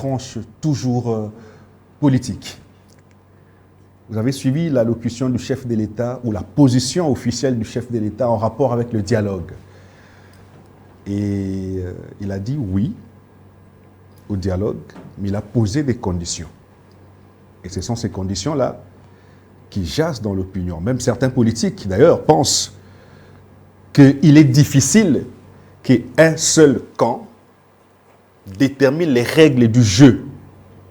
tranche toujours politique. Vous avez suivi l'allocution du chef de l'État ou la position officielle du chef de l'État en rapport avec le dialogue. Et il a dit oui au dialogue, mais il a posé des conditions. Et ce sont ces conditions-là qui jasent dans l'opinion. Même certains politiques, d'ailleurs, pensent qu'il est difficile qu'un seul camp détermine les règles du jeu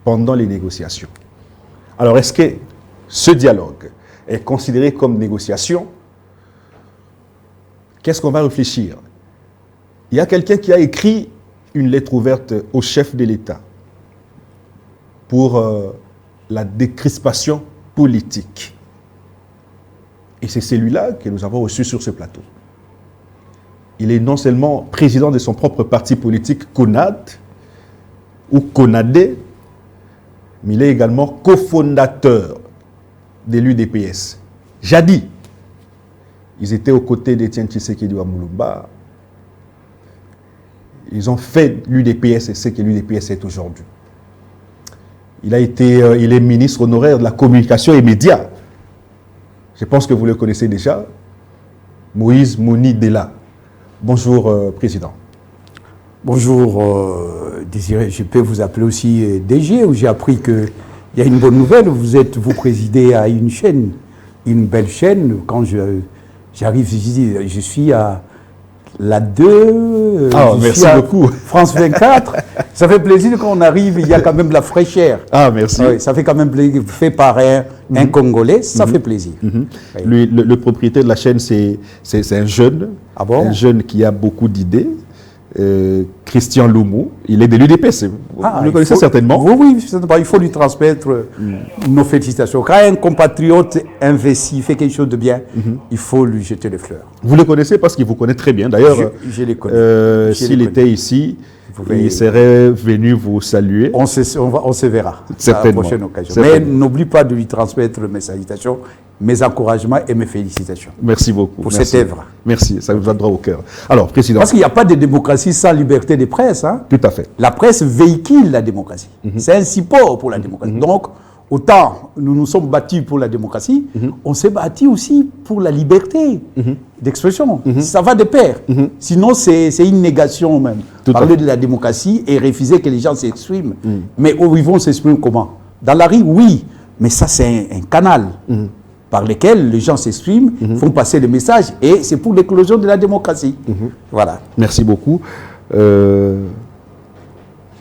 pendant les négociations. Alors, est-ce que ce dialogue est considéré comme négociation? Qu'est-ce qu'on va réfléchir? Il y a quelqu'un qui a écrit une lettre ouverte au chef de l'État pour la décrispation politique. Et c'est celui-là que nous avons reçu sur ce plateau. Il est non seulement président de son propre parti politique, CONAD, ou CONADE, mais il est également cofondateur de l'UDPS. Jadis, ils étaient aux côtés d'Étienne Tshisekedi Moulumba. Ils ont fait l'UDPS et ce que l'UDPS est aujourd'hui. Il est ministre honoraire de la communication et médias. Je pense que vous le connaissez déjà. Moïse Monidela. Bonjour, Président. Bonjour, Désiré. Je peux vous appeler aussi DG, où j'ai appris qu'il y a une bonne nouvelle. Vous présidez à une chaîne, une belle chaîne. Quand j'arrive, je suis à la 2, merci beaucoup. France 24. Ça fait plaisir quand on arrive, il y a quand même de la fraîcheur. Ah, merci. Oui, ça fait quand même plaisir, fait par un Congolais, ça fait plaisir. Oui. Le propriétaire de la chaîne, c'est un jeune, un jeune qui a beaucoup d'idées. Christian Loumou, il est de l'UDPS. Vous le connaissez certainement. Oui, il faut lui transmettre nos félicitations. Quand un compatriote investit, fait quelque chose de bien, il faut lui jeter les fleurs. Vous le connaissez parce qu'il vous connaît très bien. D'ailleurs, je les connais. S'il était ici, il serait venu vous saluer. On se verra certainement. À la prochaine occasion. Mais n'oublie pas de lui transmettre mes salutations, mes encouragements et mes félicitations. Merci beaucoup. Pour cette œuvre. Merci, ça vous va droit au cœur. Alors, Président. Parce qu'il n'y a pas de démocratie sans liberté de presse. Hein? Tout à fait. La presse véhicule la démocratie. C'est un support pour la démocratie. Donc, autant nous nous sommes battus pour la démocratie, on s'est battu aussi pour la liberté d'expression. Ça va de pair. Sinon, c'est une négation même. Parler de la démocratie et refuser que les gens s'expriment. Mais où ils vont s'exprimer comment? Dans la rue, oui. Mais ça, c'est un canal par lequel les gens s'expriment, font passer le message, et c'est pour l'éclosion de la démocratie. Voilà. Merci beaucoup.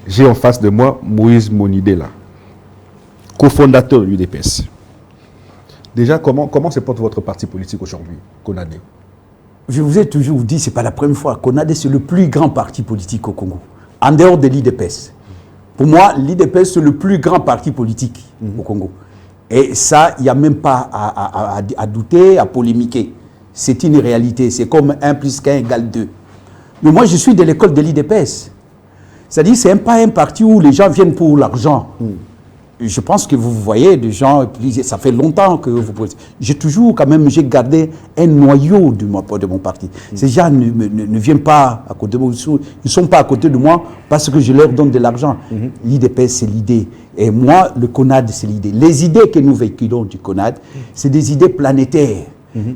J'ai en face de moi Moïse Monidela, cofondateur de l'UDPS. Déjà, comment se porte votre parti politique aujourd'hui, CONADE? Je vous ai toujours dit, ce n'est pas la première fois, CONADE, c'est le plus grand parti politique au Congo, en dehors de l'UDPS. Pour moi, l'UDPS, c'est le plus grand parti politique au Congo. Et ça, il n'y a même pas à douter, à polémiquer. C'est une réalité. C'est comme 1 + 1 = 2. Mais moi, je suis de l'école de l'UDPS. C'est-à-dire, ce n'est pas un parti où les gens viennent pour l'argent. Je pense que vous voyez des gens, ça fait longtemps que vous... J'ai gardé un noyau de mon parti. Ces gens ne viennent pas à côté de moi. Ils ne sont pas à côté de moi parce que je leur donne de l'argent. L'IDPS, c'est l'idée. Et moi, le CONAD, c'est l'idée. Les idées que nous véhiculons du CONAD, c'est des idées planétaires.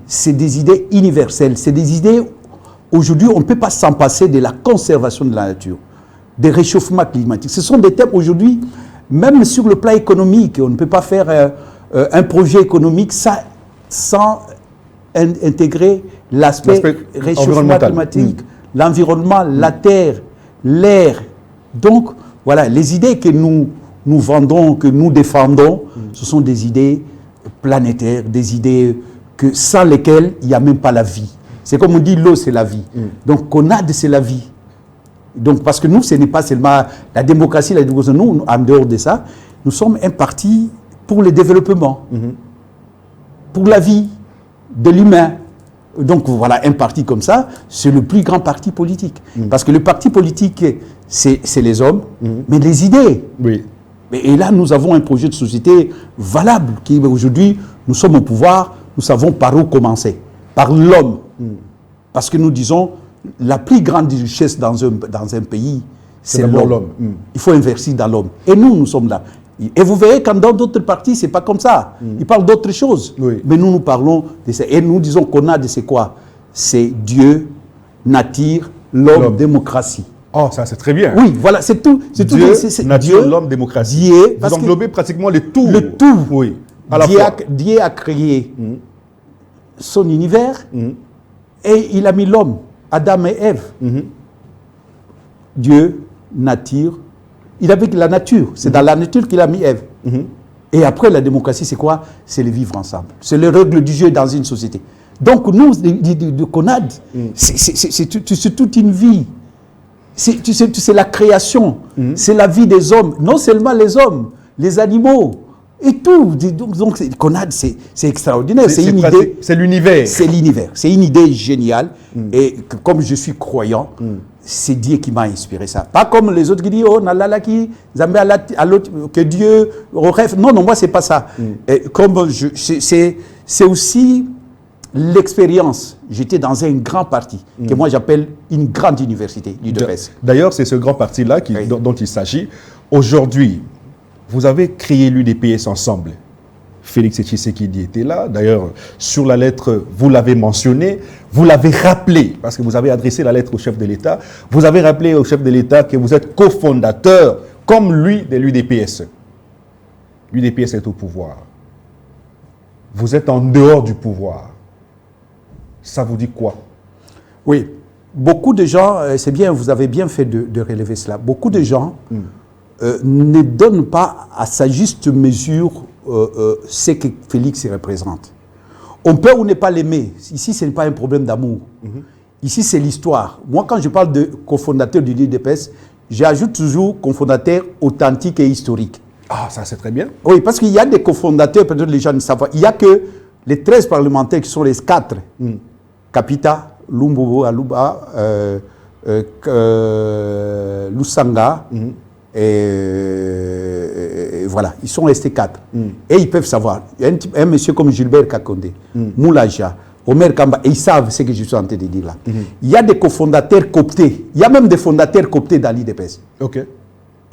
C'est des idées universelles. C'est des idées... Aujourd'hui, on ne peut pas s'en passer de la conservation de la nature, des réchauffements climatiques. Ce sont des thèmes aujourd'hui... Même sur le plan économique, on ne peut pas faire un projet économique sans intégrer l'aspect réchauffement climatique, l'environnement, la terre, l'air. Donc, voilà, les idées que nous vendons, que nous défendons, ce sont des idées planétaires, des idées sans lesquelles il n'y a même pas la vie. C'est comme on dit, l'eau, c'est la vie. Donc, CONAD, c'est la vie. Donc, parce que nous, ce n'est pas seulement la démocratie, nous, en dehors de ça, nous sommes un parti pour le développement, pour la vie de l'humain. Donc, voilà, un parti comme ça, c'est le plus grand parti politique. Parce que le parti politique, c'est les hommes, mais les idées. Oui. Et là, nous avons un projet de société valable, qui aujourd'hui, nous sommes au pouvoir, nous savons par où commencer, par l'homme. Parce que nous disons, la plus grande richesse dans un pays, c'est d'abord l'homme. l'homme. Il faut investir dans l'homme. Et nous sommes là. Et vous verrez quand dans d'autres partis, ce n'est pas comme ça. Ils parlent d'autres choses. Oui. Mais nous parlons de ça. Et nous disons qu'on a de c'est quoi? C'est Dieu, nature, l'homme, démocratie. Oh, ça c'est très bien. Oui, voilà, c'est tout. C'est Dieu, tout. nature, Dieu, l'homme, démocratie. Dieu, Vous englobez pratiquement le tout. le tout. Oui. À la Dieu, fois. Dieu a créé son univers et il a mis l'homme, Adam et Ève. Dieu, nature. Il a vu que la nature, c'est dans la nature qu'il a mis Ève. Et après, la démocratie, c'est quoi? C'est le vivre ensemble. C'est les règles du jeu dans une société. Donc, nous, de CONAD, c'est toute une vie. C'est la création. C'est la vie des hommes. Non seulement les hommes, les animaux, et tout. Donc CONAD, c'est extraordinaire. C'est une idée. C'est l'univers. C'est l'univers. C'est une idée géniale. Et comme je suis croyant, c'est Dieu qui m'a inspiré ça. Pas comme les autres qui disent, oh, nalalaki, Zambé à l'autre, que Dieu, au rêve. Non, moi, c'est pas ça. Et comme c'est aussi l'expérience. J'étais dans un grand parti, que moi j'appelle une grande université, l'UDPS. D'ailleurs, c'est ce grand parti-là dont il s'agit. Aujourd'hui, vous avez créé l'UDPS ensemble. Félix Tshisekedi était là. D'ailleurs, sur la lettre, vous l'avez mentionné, vous l'avez rappelé, parce que vous avez adressé la lettre au chef de l'État. Vous avez rappelé au chef de l'État que vous êtes cofondateur, comme lui, de l'UDPS. L'UDPS est au pouvoir. Vous êtes en dehors du pouvoir. Ça vous dit quoi? Oui, beaucoup de gens, c'est bien, vous avez bien fait de relever cela. Beaucoup de gens ne donnent pas à sa juste mesure ce que Félix représente. On peut ou ne pas l'aimer. Ici, ce n'est pas un problème d'amour. Ici, c'est l'histoire. Moi, quand je parle de cofondateur du l'UDPS, j'ajoute toujours cofondateur authentique et historique. Ah, ça c'est très bien. Oui, parce qu'il y a des cofondateurs, peut-être les gens ne savent pas. Il n'y a que les 13 parlementaires qui sont les 4. Kapita, Lumbobo, Aluba, Lusanga, et voilà, ils sont restés 4. Et ils peuvent savoir. Un monsieur comme Gilbert Kakonde, Moulaja, Omer Kamba, et ils savent ce que je suis en train de dire là. Il y a des cofondateurs cooptés. Il y a même des fondateurs cooptés dans l'IDPS. Ok.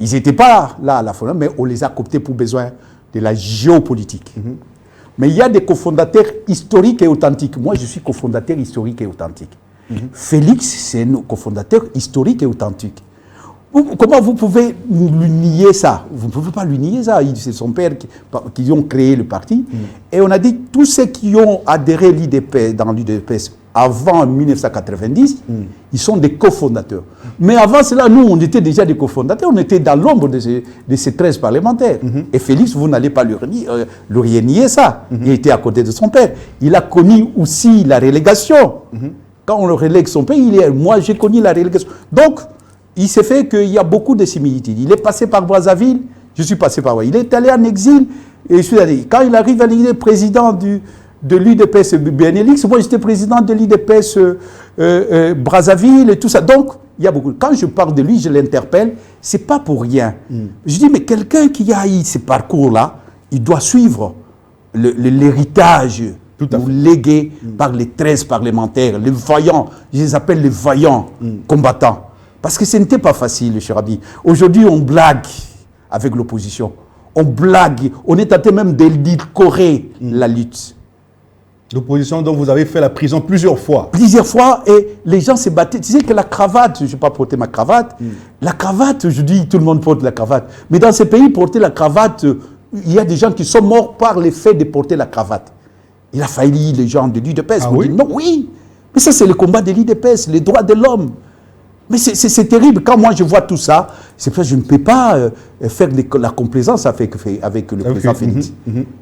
Ils n'étaient pas là à la fondation, mais on les a cooptés pour besoin de la géopolitique. Mais il y a des cofondateurs historiques et authentiques. Moi, je suis cofondateur historique et authentique. Félix, c'est un cofondateur historique et authentique. Comment vous pouvez lui nier ça? Vous ne pouvez pas lui nier ça. C'est son père qui ont créé le parti. Et on a dit, tous ceux qui ont adhéré dans l'UDPS avant 1990, ils sont des cofondateurs. Mais avant cela, nous, on était déjà des cofondateurs. On était dans l'ombre de ces 13 parlementaires. Et Félix, vous n'allez pas lui nier ça. Il était à côté de son père. Il a connu aussi la relégation. Quand on le relègue son père, moi, j'ai connu la relégation. Donc, il s'est fait qu'il y a beaucoup de similitudes. Il est passé par Brazzaville, je suis passé par... Il est allé en exil, et je suis allé. Quand il arrive à l'île, président de l'UDPS Benelux, moi j'étais président de l'UDPS Brazzaville et tout ça. Donc, il y a beaucoup. Quand je parle de lui, je l'interpelle, c'est pas pour rien. Je dis, mais quelqu'un qui a eu ce parcours-là, il doit suivre l'héritage ou légué par les 13 parlementaires, les vaillants, je les appelle les vaillants combattants. Parce que ce n'était pas facile, cher ami. Aujourd'hui, on blague avec l'opposition. On blague. On est tenté même d'édulcorer la lutte. L'opposition dont vous avez fait la prison plusieurs fois. Plusieurs fois, et les gens se battaient. Tu sais que la cravate, je ne vais pas porter ma cravate. La cravate, je dis, tout le monde porte la cravate. Mais dans ces pays, porter la cravate, il y a des gens qui sont morts par le fait de porter la cravate. Il a failli les gens de l'UDPS. Ah oui? Non, oui. Mais ça, c'est le combat de l'UDPS, les droits de l'homme. Mais c'est terrible. Quand moi je vois tout ça, c'est pour ça que je ne peux pas faire la complaisance avec le président Félix.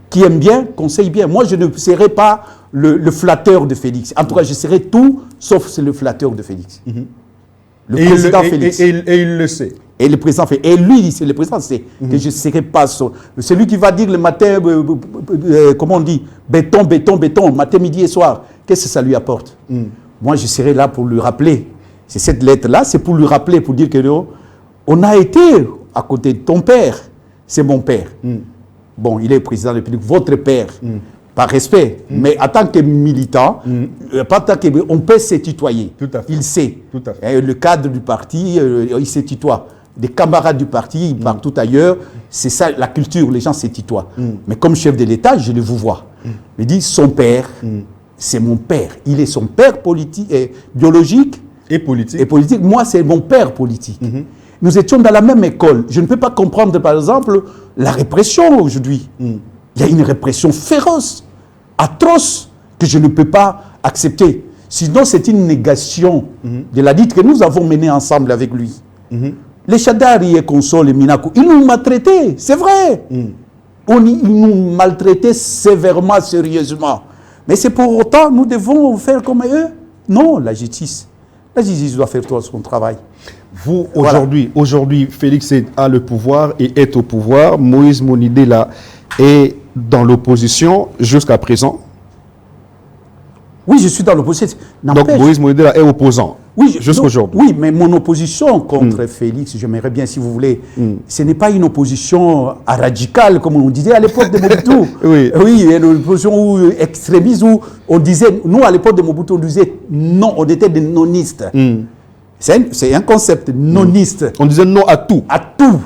Qui aime bien, conseille bien. Moi, je ne serai pas le flatteur de Félix. En tout cas, je serai tout sauf le flatteur de Félix. Le président Félix. Et il le sait. Et le président fait. Et lui, c'est le président sait que je ne serai pas celui qui va dire le matin, comment on dit, béton, béton, béton, matin, midi et soir. Qu'est-ce que ça lui apporte? Moi, je serai là pour lui rappeler. C'est cette lettre-là, c'est pour lui rappeler, pour dire que on a été à côté de ton père, c'est mon père. Bon, il est président de la République, votre père, par respect. Mais en tant que militant, on peut se tutoyer. Tout à fait. Il sait. Tout à fait. Le cadre du parti, il se tutoie. des camarades du parti, partout ailleurs. C'est ça la culture, les gens se tutoient. Mais comme chef de l'État, je le vous vois. Il dit son père, c'est mon père. Il est son père politique, biologique Et politique. et politique. Moi, c'est mon père politique. Nous étions dans la même école. Je ne peux pas comprendre, par exemple, la répression aujourd'hui. Il y a une répression féroce, atroce, que je ne peux pas accepter. Sinon, c'est une négation de la lutte que nous avons menée ensemble avec lui. Les Chadari et Consol et Minako, ils nous maltraitaient, c'est vrai. Ils nous maltraitaient sévèrement, sérieusement. Mais c'est pour autant, nous devons faire comme eux. Non, la justice doit faire son travail. Vous, aujourd'hui, Félix a le pouvoir et est au pouvoir. Moïse Monidela est dans l'opposition jusqu'à présent. Oui, je suis dans l'opposition. Donc Moïse Monidela est opposant jusqu'à aujourd'hui. Oui, mais mon opposition contre Félix, j'aimerais bien, si vous voulez, ce n'est pas une opposition radicale, comme on disait à l'époque de Mobutu. Oui, une opposition extrémiste où on disait, nous à l'époque de Mobutu, on disait non, on était des nonistes. C'est un concept noniste. On disait non à tout. À tout.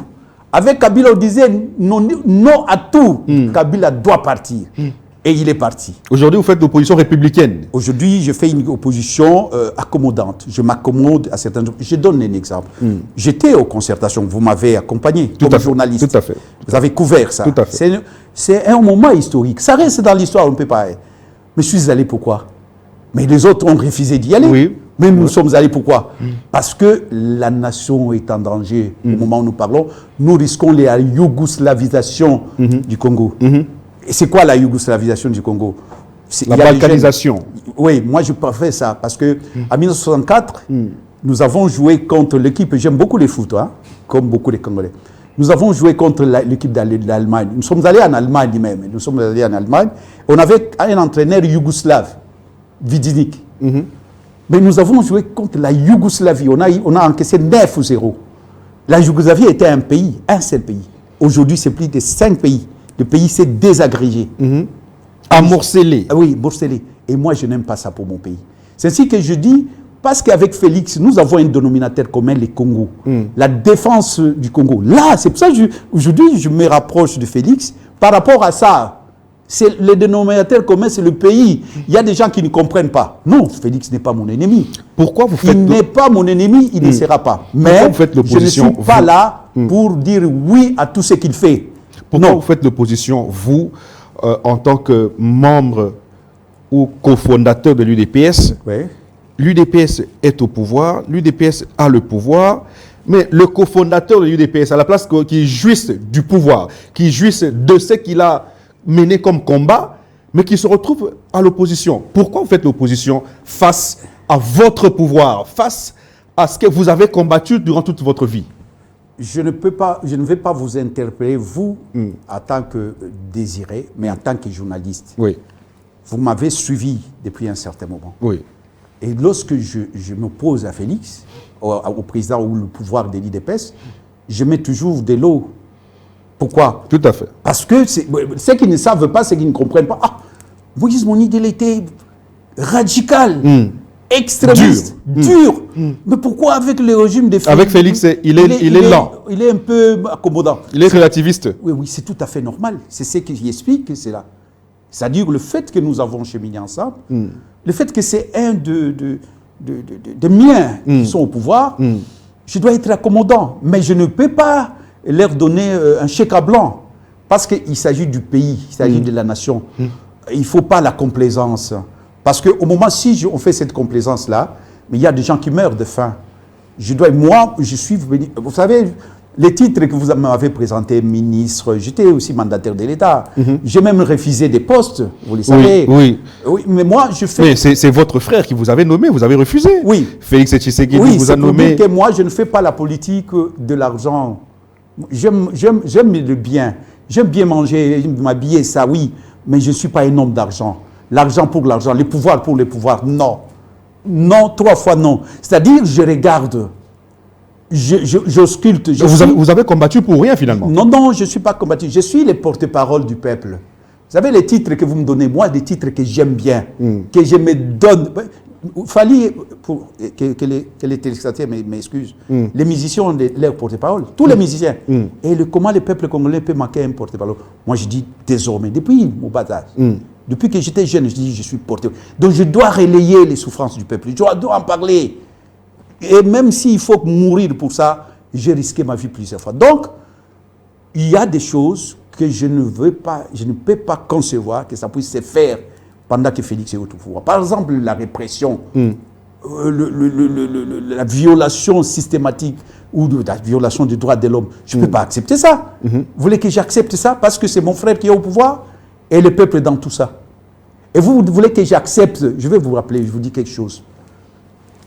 Avec Kabila, on disait non à tout. Kabila doit partir. Et il est parti. Aujourd'hui, vous faites l'opposition républicaine. Aujourd'hui, je fais une opposition accommodante. Je m'accommode à certains... Je donne un exemple. J'étais aux concertations. Vous m'avez accompagné comme journaliste. Tout à fait. Vous avez couvert ça. Tout à fait. C'est un moment historique. Ça reste dans l'histoire, on ne peut pas... Mais je suis allé pourquoi? Mais les autres ont refusé d'y aller. Oui. Mais nous sommes allés pourquoi? Parce que la nation est en danger. Au moment où nous parlons, nous risquons la yougoslavisation du Congo. Et c'est quoi la yougoslavisation du Congo? La balkanisation. Oui, moi je préfère ça parce que en 1964, nous avons joué contre l'équipe, j'aime beaucoup les foot, comme beaucoup les Congolais. Nous avons joué contre l'équipe d'Allemagne. Nous sommes allés en Allemagne même. Nous sommes allés en Allemagne. On avait un entraîneur yougoslave, Vidinik. Mais nous avons joué contre la Yougoslavie. On a encaissé 9-0. La Yougoslavie était un pays, un seul pays. Aujourd'hui, c'est plus de 5 pays. Le pays s'est désagrégé. Amorcelé. Oui, morcelé. Et moi, je n'aime pas ça pour mon pays. C'est ainsi que je dis, parce qu'avec Félix, nous avons un dénominateur commun, les Congo. La défense du Congo. Là, c'est pour ça qu'aujourd'hui, je me rapproche de Félix par rapport à ça. C'est le dénominateur commun, c'est le pays. Il y a des gens qui ne comprennent pas. Non, Félix n'est pas mon ennemi. Pourquoi vous faites... Il n'est pas mon ennemi, il ne sera pas. Mais vous faites l'opposition, je ne suis pas là pour dire oui à tout ce qu'il fait. Pourquoi vous faites l'opposition, vous, en tant que membre ou cofondateur de l'UDPS? L'UDPS est au pouvoir, l'UDPS a le pouvoir, mais le cofondateur de l'UDPS, à la place qu'il jouisse du pouvoir, qu'il jouisse de ce qu'il a mené comme combat, mais qui se retrouve à l'opposition. Pourquoi vous faites l'opposition face à votre pouvoir, face à ce que vous avez combattu durant toute votre vie? Je ne vais pas vous interpeller, vous, en tant que désiré, mais en tant que journaliste. Oui. Vous m'avez suivi depuis un certain moment. Oui. Et lorsque je m'oppose à Félix, au président ou le pouvoir de l'UDPS, je mets toujours de l'eau. Pourquoi? Tout à fait. Parce que ceux qui ne savent pas, ceux qui ne comprennent pas, Moïse Monidela était radical, extrémiste, dur. Mais pourquoi avec le régime de Félix? Avec Félix, il est lent. Il est un peu accommodant. Il est relativiste. Oui, c'est tout à fait normal. C'est ce qui explique que c'est là. C'est-à-dire le fait que nous avons cheminé ensemble, le fait que c'est un de miens qui sont au pouvoir, je dois être accommodant. Mais je ne peux pas leur donner un chèque à blanc. Parce qu'il s'agit du pays, il s'agit de la nation. Il ne faut pas la complaisance. Parce qu'au moment, si on fait cette complaisance-là, mais il y a des gens qui meurent de faim. Moi, je suis venu... Vous savez, les titres que vous m'avez présentés, ministre, j'étais aussi mandataire de l'État. J'ai même refusé des postes, vous le savez. Oui. Mais moi, je fais... Mais c'est votre frère qui vous avait nommé, vous avez refusé. Oui. Félix Tshisekedi vous a nommé. Oui, c'est pour dire que moi, je ne fais pas la politique de l'argent. J'aime le bien. J'aime bien manger, m'habiller, ça, oui. Mais je ne suis pas un homme d'argent. L'argent pour l'argent, les pouvoirs pour les pouvoirs, non. Non, 3 fois non. C'est-à-dire, je regarde, j'ausculte. Vous avez combattu pour rien, finalement. Non, je ne suis pas combattu. Je suis le porte-parole du peuple. Vous savez, les titres que vous me donnez, moi, des titres que j'aime bien, que je me donne. Fali, pour que les téléspectateurs m'excusent, les musiciens ont leur porte-parole, tous les musiciens. Et comment le peuple congolais peut manquer un porte-parole? Moi, je dis désormais, depuis mon bas âge, depuis que j'étais jeune, je dis je suis porte-parole. Donc je dois relayer les souffrances du peuple, je dois en parler. Et même s'il faut mourir pour ça, j'ai risqué ma vie plusieurs fois. Donc, il y a des choses que je ne peux pas concevoir que ça puisse se faire pendant que Félix est au pouvoir. Par exemple, la répression, la violation systématique ou la violation des droits de l'homme. Je ne peux pas accepter ça. Vous voulez que j'accepte ça parce que c'est mon frère qui est au pouvoir et le peuple est dans tout ça. Et vous voulez que j'accepte, je vais vous rappeler, je vous dis quelque chose.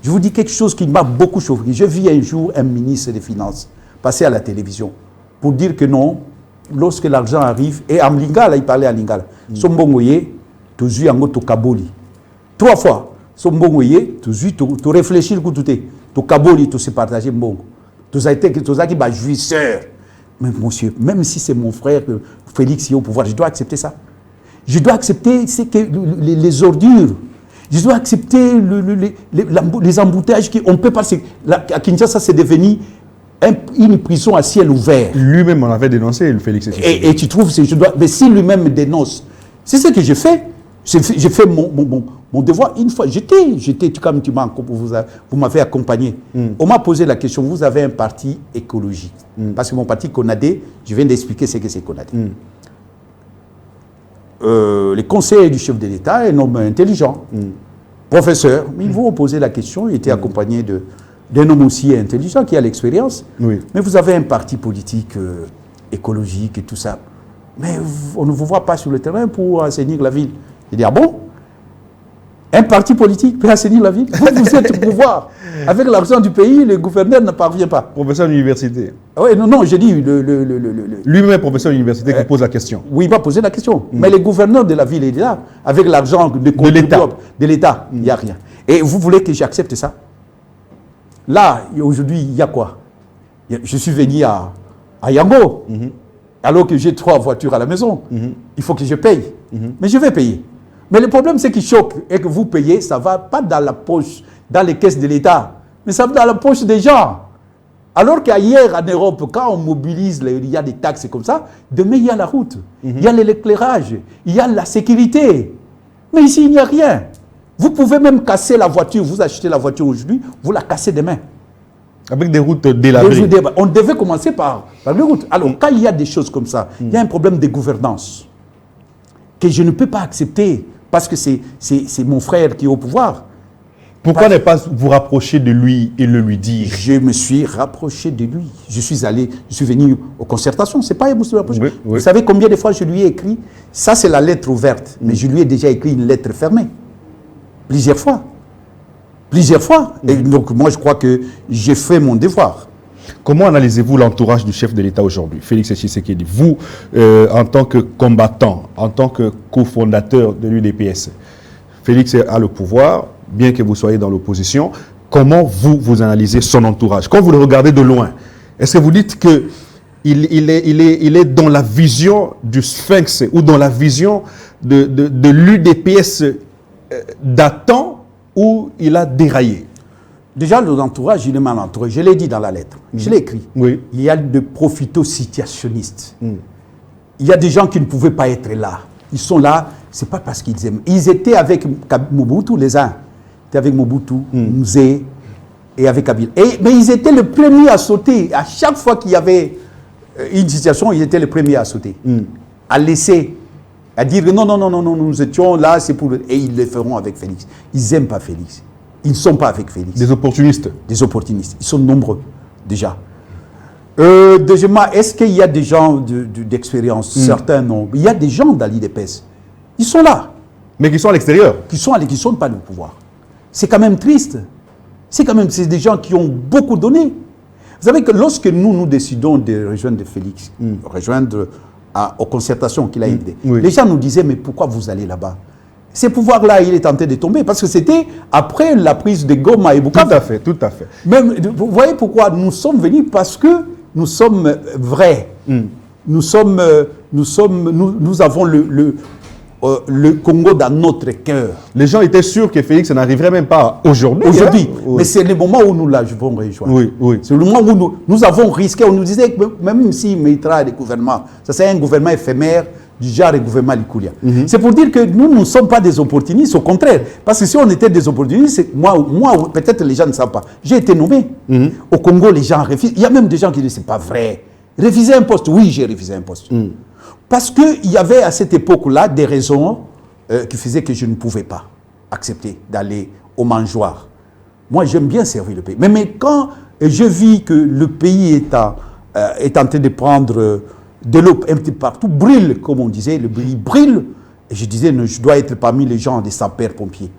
Je vous dis quelque chose qui m'a beaucoup choqué. Je vis un jour un ministre des Finances passer à la télévision pour dire que non, lorsque l'argent arrive, et en Lingala, il parlait à Lingala, Sombongoye, tu as vu to kaboli. 3 fois, Sombongoye, tu réfléchis le coup tout est, tu kaboli, tu sais partager mbongo. Tu as été, tu as qui va jouisseur. Mais monsieur, même si c'est mon frère Félix qui est au pouvoir, je dois accepter ça. Je dois accepter que les ordures. Je dois accepter les embouteillages qu'on peut passer. À Kinshasa, c'est devenu une prison à ciel ouvert. Lui-même en avait dénoncé, le Félix. Et tu trouves, mais si lui-même me dénonce, c'est ce que j'ai fait. J'ai fait mon devoir. Une fois, j'étais comme vous m'avez accompagné. On m'a posé la question, vous avez un parti écologique. Parce que mon parti Conadé, je viens d'expliquer ce que c'est Conadé. Les conseillers du chef de l'État, un homme intelligent, professeur, ils vont poser la question, il était accompagné d'un homme aussi intelligent qui a l'expérience. Mais vous avez un parti politique écologique et tout ça. Mais on ne vous voit pas sur le terrain pour assainir la ville. Il dit, ah bon? Un parti politique peut assainir la ville? Vous êtes au pouvoir. Avec l'argent du pays, le gouverneur ne parvient pas. Professeur d'université. Oui, non, j'ai dit... Lui-même professeur d'université qui pose la question. Oui, il va poser la question. Mais le gouverneur de la ville est là. Avec l'argent de l'État, il n'y a rien. Et vous voulez que j'accepte ça? Là, aujourd'hui, il y a quoi? Je suis venu à Yango, alors que j'ai 3 voitures à la maison. Il faut que je paye. Mais je vais payer. Mais le problème, c'est qu'il choque et que vous payez, ça ne va pas dans la poche, dans les caisses de l'État, mais ça va dans la poche des gens. Alors qu'ailleurs, en Europe, quand on mobilise, il y a des taxes comme ça, demain, il y a la route, il y a l'éclairage, il y a la sécurité. Mais ici, il n'y a rien. Vous pouvez même casser la voiture, vous achetez la voiture aujourd'hui, vous la cassez demain. Avec des routes délabrées. On devait commencer par les routes. Alors, quand il y a des choses comme ça, il y a un problème de gouvernance que je ne peux pas accepter parce que c'est mon frère qui est au pouvoir. Pourquoi ne pas vous rapprocher de lui et le lui dire? Je me suis rapproché de lui. Je suis venu aux concertations. C'est pas Vous savez combien de fois je lui ai écrit? Ça, c'est la lettre ouverte. Mais je lui ai déjà écrit une lettre fermée. Plusieurs fois. Plusieurs fois. Et donc, moi, je crois que j'ai fait mon devoir. Comment analysez-vous l'entourage du chef de l'État aujourd'hui, Félix Tshisekedi? Vous, en tant que combattant, en tant que cofondateur de l'UDPS, Félix a le pouvoir, bien que vous soyez dans l'opposition. Comment vous analysez son entourage? Quand vous le regardez de loin, est-ce que vous dites qu'il est dans la vision du Sphinx ou dans la vision de l'UDPS datant ou il a déraillé? Déjà, l'entourage, il est mal entouré. Je l'ai dit dans la lettre. Je l'ai écrit. Il y a des profito-situationnistes. Il y a des gens qui ne pouvaient pas être là. Ils sont là, ce n'est pas parce qu'ils aiment. Ils étaient avec Mobutu, les uns. Ils étaient avec Mobutu, Mzee et avec Kabila. Mais ils étaient les premiers à sauter. À chaque fois qu'il y avait une situation, ils étaient les premiers à sauter. À laisser, à dire que non, nous étions là, c'est pour... Et ils le feront avec Félix. Ils n'aiment pas Félix. Ils ne sont pas avec Félix. Des opportunistes. Des opportunistes. Ils sont nombreux, déjà. Deuxièmement, est-ce qu'il y a des gens d'expérience? Certains non. Il y a des gens dans l'IDPS. Ils sont là. Mais qui sont à l'extérieur. Qui sont pas au pouvoir. C'est quand même triste. C'est des gens qui ont beaucoup donné. Vous savez que lorsque nous décidons de rejoindre Félix, rejoindre aux concertations qu'il a aidées, les gens nous disaient, mais pourquoi vous allez là-bas? Ces pouvoirs-là, il est tenté de tomber parce que c'était après la prise de Goma et Bukavu. Tout à fait. Même, vous voyez pourquoi nous sommes venus? Parce que nous sommes vrais. Nous avons le Congo dans notre cœur. Les gens étaient sûrs que Félix n'arriverait même pas aujourd'hui. Aujourd'hui, hein? Oui. mais c'est le moment où nous l'avons rejoint. Oui, oui. C'est le moment où nous avons risqué, on nous disait que même si mettra des gouvernements, ça c'est un gouvernement éphémère du genre le gouvernement Likulia. C'est pour dire que nous ne sommes pas des opportunistes, au contraire. Parce que si on était des opportunistes, moi peut-être les gens ne savent pas, j'ai été nommé. Au Congo, les gens refusent. Il y a même des gens qui disent c'est pas vrai. Refuser un poste, oui, j'ai refusé un poste. Parce qu'il y avait à cette époque-là des raisons qui faisaient que je ne pouvais pas accepter d'aller au mangeoire. Moi, j'aime bien servir le pays. Mais quand je vis que le pays est en train de prendre de l'eau un petit partout, brûle, comme on disait, le pays brûle, et je disais, je dois être parmi les gens des sapeurs-pompiers.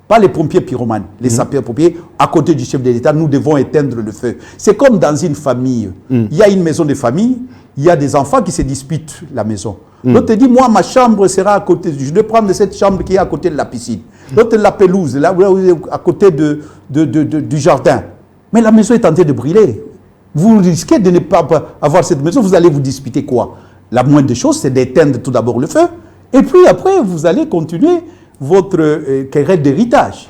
Pas les pompiers pyromanes, les sapeurs-pompiers, à côté du chef de l'État, nous devons éteindre le feu. C'est comme dans une famille. Il y a une maison de famille, il y a des enfants qui se disputent la maison. L'autre dit, moi, ma chambre sera à côté, je dois prendre cette chambre qui est à côté de la piscine. L'autre, la pelouse, là, à côté du jardin. Mais la maison est en train de brûler. Vous risquez de ne pas avoir cette maison, vous allez vous disputer quoi? La moindre des choses, c'est d'éteindre tout d'abord le feu, et puis après, vous allez continuer votre querelle d'héritage.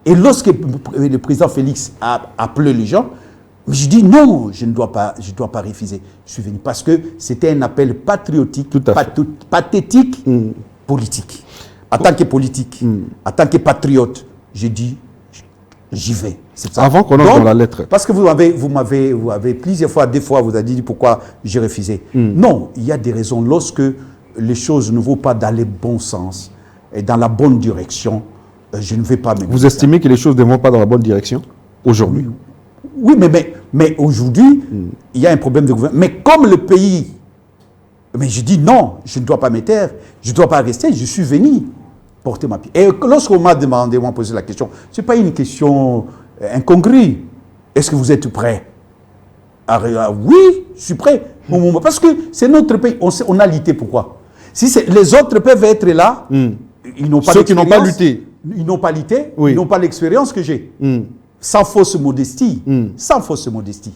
Et lorsque le président Félix a appelé les gens, je dis non, je ne dois pas refuser. Je suis venu parce que c'était un appel patriotique, pathétique, politique. En tant que politique, en tant que patriote, j'ai dit, j'y vais. Ça. Avant qu'on entre dans la lettre. Parce que vous m'avez plusieurs fois, des fois, vous avez dit pourquoi j'ai refusé. Non, il y a des raisons. Lorsque les choses ne vont pas dans le bon sens et dans la bonne direction, je ne vais pas me... Vous estimez que les choses ne vont pas dans la bonne direction aujourd'hui? Oui, mais aujourd'hui, il y a un problème de gouvernement. Mais comme le pays... Mais je dis non, je ne dois pas me taire, je ne dois pas rester, je suis venu porter ma pied. Et lorsqu'on m'a demandé, on m'a posé la question, ce n'est pas une question incongrue. Est-ce que vous êtes prêt? Oui, je suis prêt. Parce que c'est notre pays. On a lutté. Pourquoi? Si les autres peuvent être là, ils n'ont pas ceux qui n'ont pas lutté. Ils n'ont pas lutté, oui. Ils n'ont pas l'expérience que j'ai. Sans fausse modestie. Sans fausse modestie.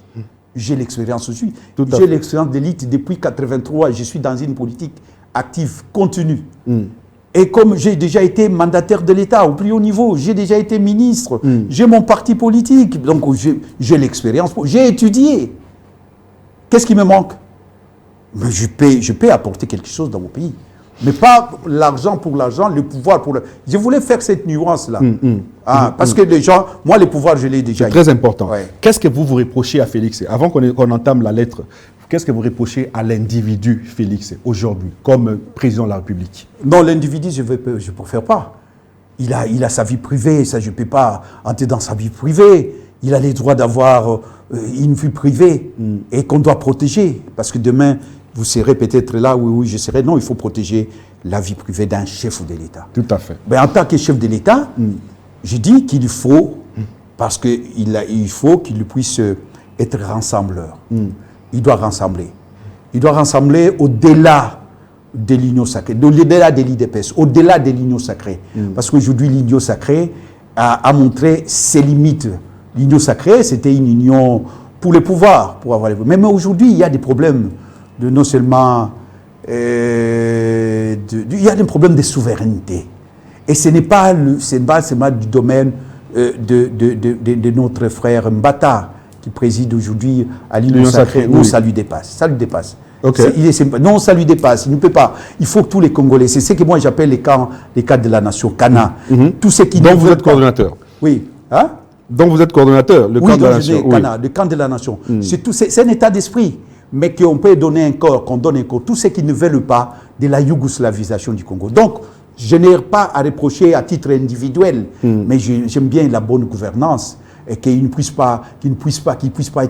J'ai l'expérience aussi. J'ai l'expérience d'élite depuis 1983. Je suis dans une politique active, continue. Et comme j'ai déjà été mandataire de l'État au plus haut niveau, j'ai déjà été ministre, j'ai mon parti politique, donc j'ai l'expérience, j'ai étudié. Qu'est-ce qui me manque? Mais je peux apporter quelque chose dans mon pays. Mais pas l'argent pour l'argent, le pouvoir pour le... Je voulais faire cette nuance-là. Parce que les gens, moi, le pouvoir, je l'ai déjà. C'est très important. Ouais. Qu'est-ce que vous reprochez à Félix? Avant qu'on entame la lettre, qu'est-ce que vous reprochez à l'individu Félix aujourd'hui, comme président de la République? Non, l'individu, je ne peux faire pas. Il a sa vie privée, ça, je ne peux pas entrer dans sa vie privée. Il a les droits d'avoir une vie privée et qu'on doit protéger. Parce que demain, vous serez peut-être là, oui, je serai. Non, il faut protéger la vie privée d'un chef de l'État. Tout à fait. Mais en tant que chef de l'État, je dis qu'il faut, parce qu'il faut qu'il puisse être rassembleur. Il doit rassembler. Il doit rassembler au-delà de l'union sacrée, au-delà de l'IDPS, au-delà de l'union sacrée. Parce qu'aujourd'hui, l'union sacrée a montré ses limites. L'union sacrée, c'était une union pour le pouvoir, pour avoir les pouvoirs. Mais aujourd'hui, il y a des problèmes de non seulement... il y a des problèmes de souveraineté. Et ce n'est pas seulement du domaine de notre frère Mbata, qui préside aujourd'hui à l'Union sacrée. Non, ça lui dépasse. Ça lui dépasse. Okay. Non, ça lui dépasse. Il ne peut pas. Il faut que tous les Congolais, c'est ce que moi j'appelle les cadres de la nation, Cana. Tous ceux qui Donc vous êtes coordonnateur. Oui. Hein? Donc vous êtes coordonnateur, le camp de la nation. Cana, le camp de la nation. C'est un état d'esprit. Mais qu'on peut donner un corps, qu'on donne un corps. Tous ceux qui ne veulent pas de la yougoslavisation du Congo. Donc, je n'ai pas à reprocher à titre individuel, mais j'aime bien la bonne gouvernance et qu'il ne puisse pas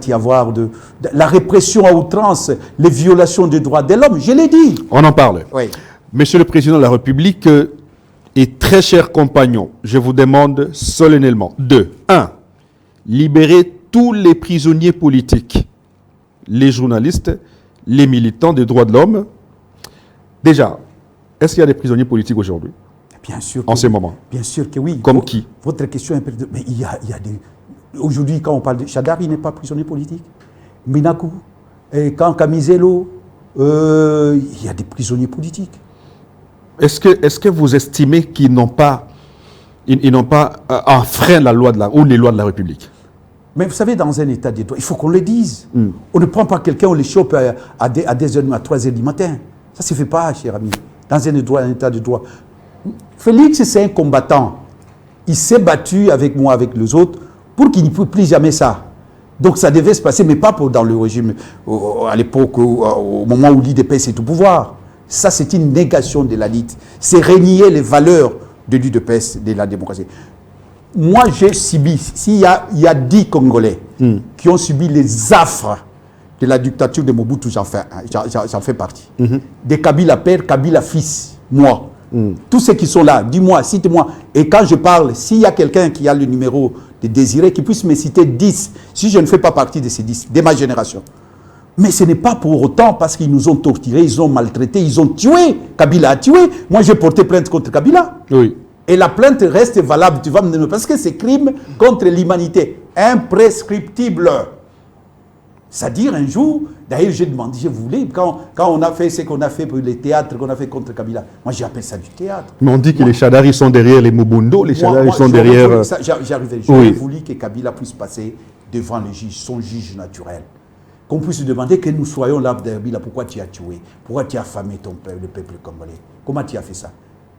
y avoir de la répression à outrance, les violations des droits de l'homme. Je l'ai dit. On en parle. Oui. Monsieur le Président de la République et très chers compagnons, je vous demande solennellement de 1. Libérer tous les prisonniers politiques, les journalistes, les militants des droits de l'homme. Déjà, est-ce qu'il y a des prisonniers politiques aujourd'hui? Bien sûr. En ce moment? Bien sûr que oui. Comme qui? Votre question est... Mais il y a des... Aujourd'hui, quand on parle de... Chadar, il n'est pas prisonnier politique. Minakou, et quand Kamizelo, il y a des prisonniers politiques. est-ce que vous estimez qu'ils n'ont pas, ils n'ont pas enfreint la loi ou les lois de la République? Mais vous savez, dans un état de droit, il faut qu'on le dise. On ne prend pas quelqu'un, on le chope à 3 heures du matin. Ça ne se fait pas, cher ami. Dans un état de droit. Félix, c'est un combattant. Il s'est battu avec moi, avec les autres, pour qu'il n'y ait plus jamais ça. Donc ça devait se passer, mais pas dans le régime, à l'époque, au moment où l'UDPS est au pouvoir. Ça, c'est une négation de la lutte. C'est renier les valeurs de l'UDPS, de la démocratie. Moi, j'ai subi, il y a 10 Congolais qui ont subi les affres de la dictature de Mobutu, j'en fais partie. Des Kabila père, Kabila fils, moi. Tous ceux qui sont là, dis-moi, cite-moi. Et quand je parle, s'il y a quelqu'un qui a le numéro de Désiré, qui puisse me citer 10, si je ne fais pas partie de ces 10, de ma génération. Mais ce n'est pas pour autant parce qu'ils nous ont torturés, ils ont maltraités, ils ont tué. Kabila a tué. Moi, j'ai porté plainte contre Kabila. Oui. Et la plainte reste valable, tu vas me dire, parce que c'est crime contre l'humanité, imprescriptible. C'est-à-dire un jour, d'ailleurs j'ai demandé, je voulais, quand on a fait ce qu'on a fait pour les théâtres qu'on a fait contre Kabila, moi j'appelle ça du théâtre. Mais on dit que les Chadaris sont derrière les Mobundo, les Chadaris sont derrière... J'arrivais, j'aurais voulu que Kabila puisse passer devant le juge, son juge naturel. Qu'on puisse lui demander que nous soyons là, Kabila, pourquoi tu as tué, pourquoi tu as affamé ton peuple, le peuple congolais, comment tu as fait ça?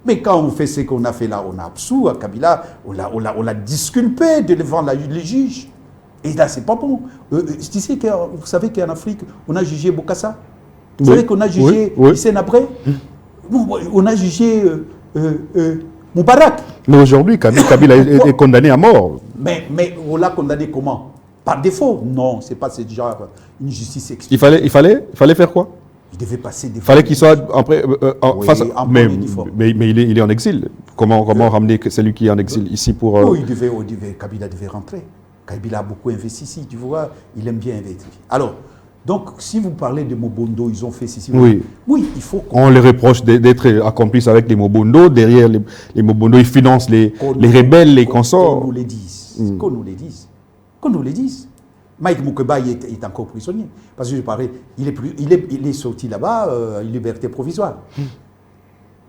Mais quand on fait ce qu'on a fait là, on a absous à Kabila, on l'a disculpé devant le juge. Et là, c'est pas bon. Vous savez qu'en Afrique, on a jugé Bokassa. Vous savez qu'on a jugé Hissène Habré. On a jugé Moubarak. Mais aujourd'hui, Kabila est condamné à mort. Mais on l'a condamné comment? Par défaut? Non, c'est pas ce genre une justice il fallait faire quoi? Il devait passer des... Il fallait qu'il soit face à... Mais il est en exil. Comment ramener celui qui est en exil ici pour... Kabila devait rentrer. Kabila a beaucoup investi ici, tu vois, il aime bien investir. Alors, donc, si vous parlez de Mobondo, ils ont fait ceci. Oui, il faut... On les reproche d'être accomplices avec les Mobondo. Derrière les Mobondo, ils financent les rebelles, les consorts. Qu'on nous les dise. Qu'on nous les dise. Qu'on nous les dise. Mike Moukeba est encore prisonnier. Parce que je parlais, il est sorti là-bas, liberté provisoire.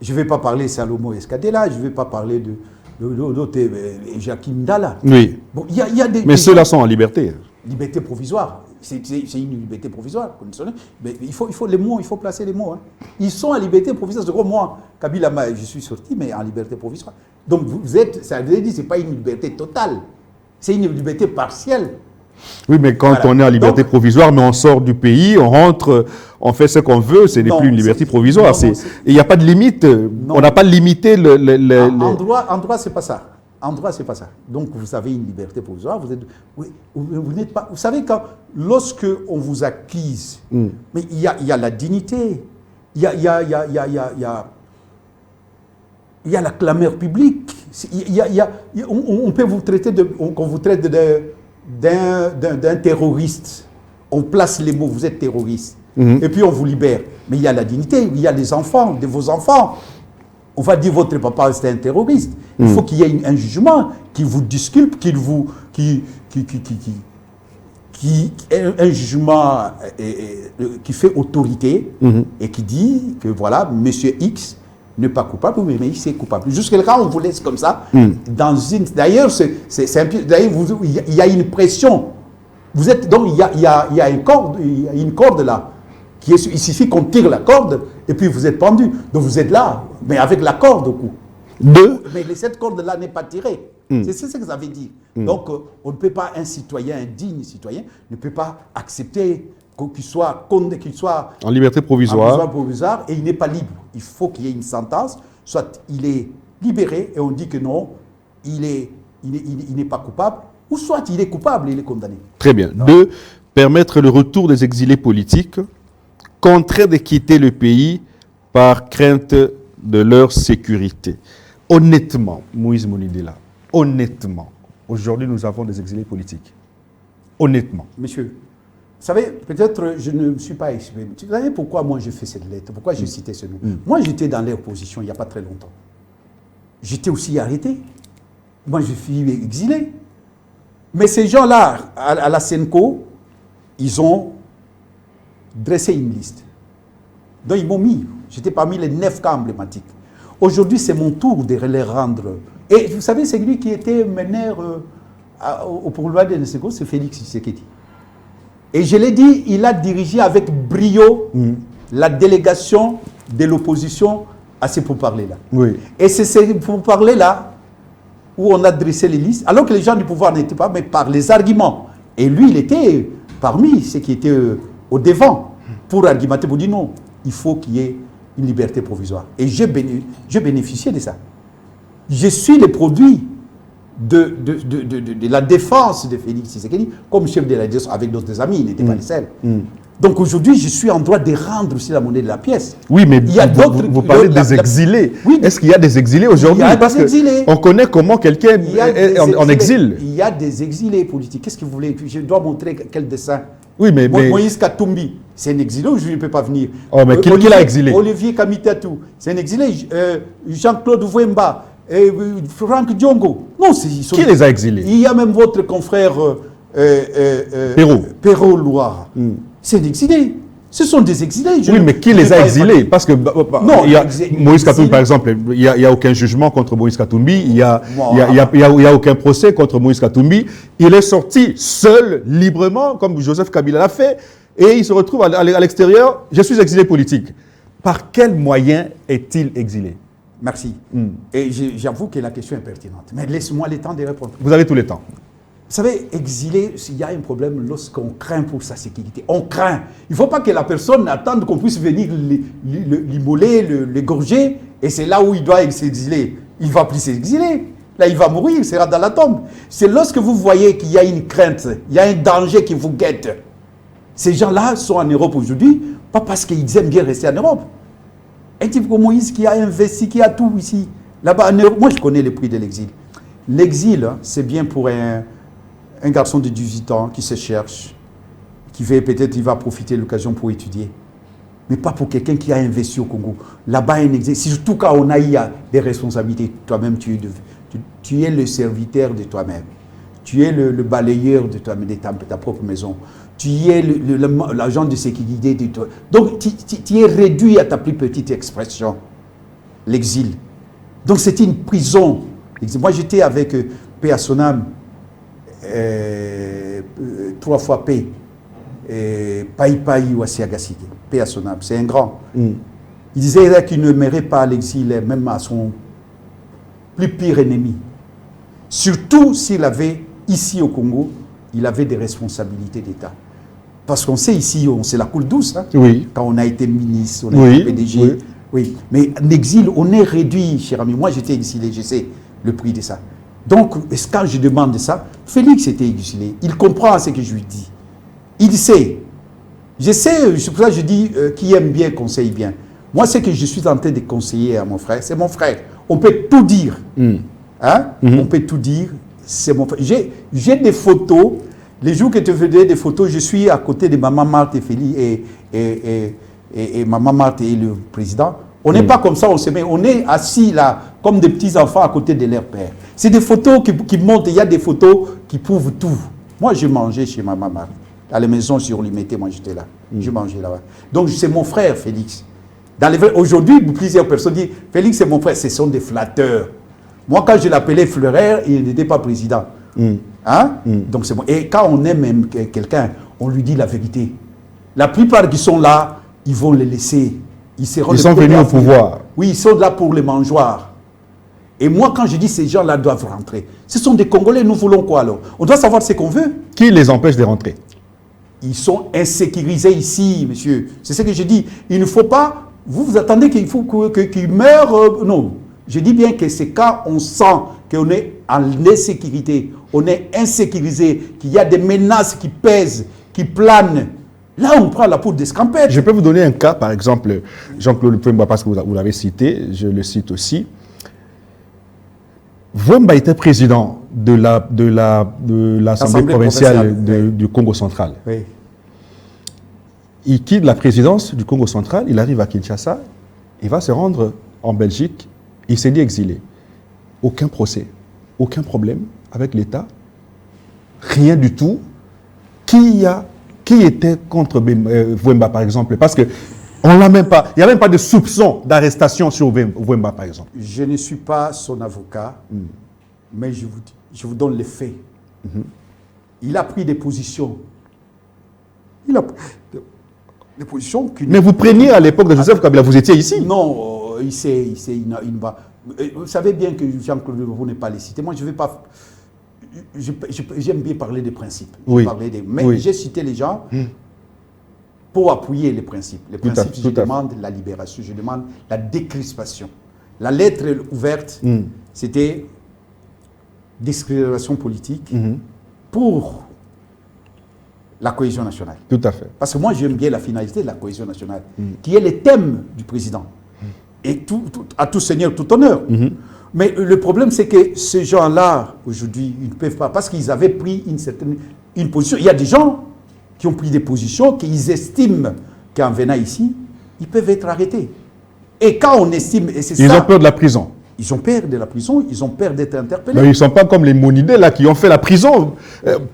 Je ne vais pas parler de Salomo Escadela, je ne vais pas parler de Jacquim Dalla. Oui. Bon, y a mais ceux-là sont en liberté. Liberté provisoire. C'est une liberté provisoire. Mais il faut les mots, il faut placer les mots. Hein. Ils sont en liberté provisoire. C'est comme moi, Kabila, je suis sorti, mais en liberté provisoire. Donc vous êtes, ça veut dire, ce n'est pas une liberté totale. C'est une liberté partielle. Oui, mais quand on est en liberté provisoire, mais on sort du pays, on rentre, on fait ce qu'on veut, ce n'est plus une liberté provisoire. Il n'y a pas de limite. On n'a pas limité le... En droit, c'est pas ça. En droit, c'est pas ça. Donc, vous avez une liberté provisoire. Vous n'êtes pas... Vous savez, lorsque on vous accuse, mais il y a la dignité, il y a la clameur publique. On peut vous traiter qu'on vous traite d'un terroriste. On place les mots, vous êtes terroriste. Et puis on vous libère. Mais il y a la dignité, il y a les enfants, de vos enfants. On va dire votre papa c'était un terroriste. Il faut qu'il y ait un jugement qui vous disculpe, un jugement qui fait autorité et qui dit que voilà, monsieur X n'est pas coupable, mais X est coupable. Jusque-là, on vous laisse comme ça. D'ailleurs, il y a une pression. Vous êtes, donc, il y a une corde là. Il suffit qu'on tire la corde et puis vous êtes pendu. Donc vous êtes là, mais avec la corde au cou. Mais cette corde-là n'est pas tirée. C'est ce que ça veut dire. Donc, on ne peut pas, un citoyen, un digne citoyen, ne peut pas accepter qu'il soit en liberté provisoire. Et il n'est pas libre. Il faut qu'il y ait une sentence, soit il est libéré et on dit que non, il n'est pas coupable, ou soit il est coupable et il est condamné. Très bien. 2, permettre le retour des exilés politiques, contraints de quitter le pays par crainte de leur sécurité. Honnêtement, Moïse Monidela, honnêtement, aujourd'hui nous avons des exilés politiques. Honnêtement. Monsieur, vous savez, peut-être je ne me suis pas exprimé. Vous savez pourquoi moi j'ai fait cette lettre, pourquoi j'ai cité ce nom? Moi j'étais dans l'opposition il n'y a pas très longtemps. J'étais aussi arrêté. Moi je suis exilé. Mais ces gens-là, à la Senco, ils ont dressé une liste. Donc ils m'ont mis, j'étais parmi les 9 cas emblématiques. Aujourd'hui, c'est mon tour de les rendre. Et vous savez, c'est lui qui était meneur au pouvoir de Nseko, c'est Félix Tshisekedi. Et je l'ai dit, il a dirigé avec brio la délégation de l'opposition à ces pourparlers-là. Oui. Et c'est ces pourparlers-là où on a dressé les listes, alors que les gens du pouvoir n'étaient pas, mais par les arguments. Et lui, il était parmi ceux qui étaient au devant pour argumenter, pour dire non, il faut qu'il y ait une liberté provisoire. Et j'ai bénéficié de ça. Je suis le produit de la défense de Félix Tshisekedi comme chef de la direction avec d'autres amis, il n'était pas les seuls. Donc aujourd'hui, je suis en droit de rendre aussi la monnaie de la pièce. Oui, mais il y a vous parlez des exilés. Oui, est-ce qu'il y a des exilés aujourd'hui? Parce qu'on connaît comment quelqu'un est en exil. Il y a des exilés politiques. Qu'est-ce que vous voulez? Je dois montrer quel dessin. Oui, mais Moïse Katumbi, c'est un exilé ou je ne peux pas venir? Oh, mais qui l'a exilé? Olivier Kamitatou, c'est un exilé. Jean-Claude Wemba, Franck Diongo. Non, qui les a exilés? Il y a même votre confrère Perrault Loire. C'est un exilé. Ce sont des exilés. Oui, mais qui les a exilés? Parce que Moïse Katumbi, par exemple, il n'y a aucun jugement contre Moïse Katumbi, il n'y a aucun procès contre Moïse Katumbi. Il est sorti seul, librement, comme Joseph Kabila l'a fait, et il se retrouve à l'extérieur. Je suis exilé politique. Par quel moyen est-il exilé? Merci. Et j'avoue que la question est pertinente. Mais laisse-moi le temps de répondre. Vous avez tout le temps. Vous savez, exilé, il y a un problème lorsqu'on craint pour sa sécurité. On craint. Il ne faut pas que la personne attende qu'on puisse venir l'immoler, l'égorger, et c'est là où il doit s'exiler. Il ne va plus s'exiler. Là, il va mourir, il sera dans la tombe. C'est lorsque vous voyez qu'il y a une crainte, il y a un danger qui vous guette. Ces gens-là sont en Europe aujourd'hui, pas parce qu'ils aiment bien rester en Europe. Un type comme Moïse qui a investi, qui a tout ici. Là-bas, en Europe, moi je connais le prix de l'exil. L'exil, c'est bien pour un garçon de 18 ans qui se cherche, qui veut peut-être il va profiter de l'occasion pour étudier. Mais pas pour quelqu'un qui a investi au Congo. Là-bas, un exil, surtout quand on a des responsabilités. Toi-même, tu es le serviteur de toi-même. Tu es le balayeur de toi-même, de ta propre maison. Tu es l'agent de sécurité de toi. Donc, tu es réduit à ta plus petite expression, l'exil. Donc, c'était une prison. Moi, j'étais avec paix à son âme, 3 fois paix, Paï Wassiagassi, paix à son âme. C'est un grand. Il disait qu'il ne méritait pas l'exil, même à son plus pire ennemi. Surtout s'il avait, ici au Congo, il avait des responsabilités d'État. Parce qu'on sait ici, c'est la coule douce, hein, oui. Quand on a été ministre, on a été PDG. Oui. Oui. Mais en exil, on est réduit, cher ami. Moi, j'étais exilé, je sais le prix de ça. Donc, quand je demande ça, Félix était exilé. Il comprend ce que je lui dis. Il sait. Je sais, c'est pour ça que je dis, qui aime bien conseille bien. Moi, ce que je suis en train de conseiller à mon frère, c'est mon frère. On peut tout dire. Hein? On peut tout dire. C'est mon frère. J'ai des photos. Les jours que tu faisais des photos, je suis à côté de Maman Marthe et Félix et Maman Marthe et le président. On n'est pas comme ça, on se met. On est assis là, comme des petits enfants à côté de leur père. C'est des photos qui montrent. Il y a des photos qui prouvent tout. Moi, je mangeais chez Maman Marthe. À la maison sur Limité, moi j'étais là. Je mangeais là-bas. Donc c'est mon frère, Félix. Aujourd'hui, plusieurs personnes disent Félix, c'est mon frère. Ce sont des flatteurs. Moi, quand je l'appelais Fleurer, il n'était pas président. Hein? Donc c'est bon. Et quand on aime quelqu'un, on lui dit la vérité. La plupart qui sont là, ils vont les laisser. Ils sont venus au pouvoir. Oui, ils sont là pour les mangeoires. Et moi, quand je dis ces gens-là doivent rentrer, ce sont des Congolais, nous voulons quoi alors? On doit savoir ce qu'on veut. Qui les empêche de rentrer? Ils sont insécurisés ici, monsieur. C'est ce que je dis. Il ne faut pas... Vous attendez qu'il faut qu'ils meurent... non. Je dis bien que c'est quand on sent qu'on est en insécurité, on est insécurisé, qu'il y a des menaces qui pèsent, qui planent. Là, on prend la poudre d'escampette. Je peux vous donner un cas, par exemple, Jean-Claude Wemba, parce que vous l'avez cité, je le cite aussi. Wemba était président de l'Assemblée provinciale du Congo central. Oui. Il quitte la présidence du Congo central, il arrive à Kinshasa, il va se rendre en Belgique, il s'est dit exilé. Aucun procès, aucun problème avec l'État, rien du tout. Qui était contre Wemba, par exemple? Parce qu'on On l'a même pas. Il n'y a même pas de soupçon d'arrestation sur Wemba, par exemple. Je ne suis pas son avocat, mais je vous donne les faits. Il a pris des positions. Il a pris des positions qui... Mais vous preniez à l'époque de Joseph Kabila, vous étiez ici. Non, il va... Vous savez bien que Jean-Claude, vous n'êtes pas les citer. Moi, je ne vais pas... J'aime bien parler des principes. Oui. Mais j'ai cité les gens pour appuyer les principes. Les principes, je demande la libération, je demande la décrispation. La lettre ouverte, c'était discrimination politique pour la cohésion nationale. Tout à fait. Parce que moi, j'aime bien la finalité de la cohésion nationale, qui est le thème du président. Et à tout seigneur, tout honneur. Mais le problème, c'est que ces gens-là, aujourd'hui, ils ne peuvent pas, parce qu'ils avaient pris une position. Il y a des gens qui ont pris des positions qu'ils estiment qu'en venant ici, ils peuvent être arrêtés. Et quand on estime... Et ils ont peur de la prison. Ils ont peur de la prison, ils ont peur d'être interpellés. Mais ils ne sont pas comme les Monidés, là, qui ont fait la prison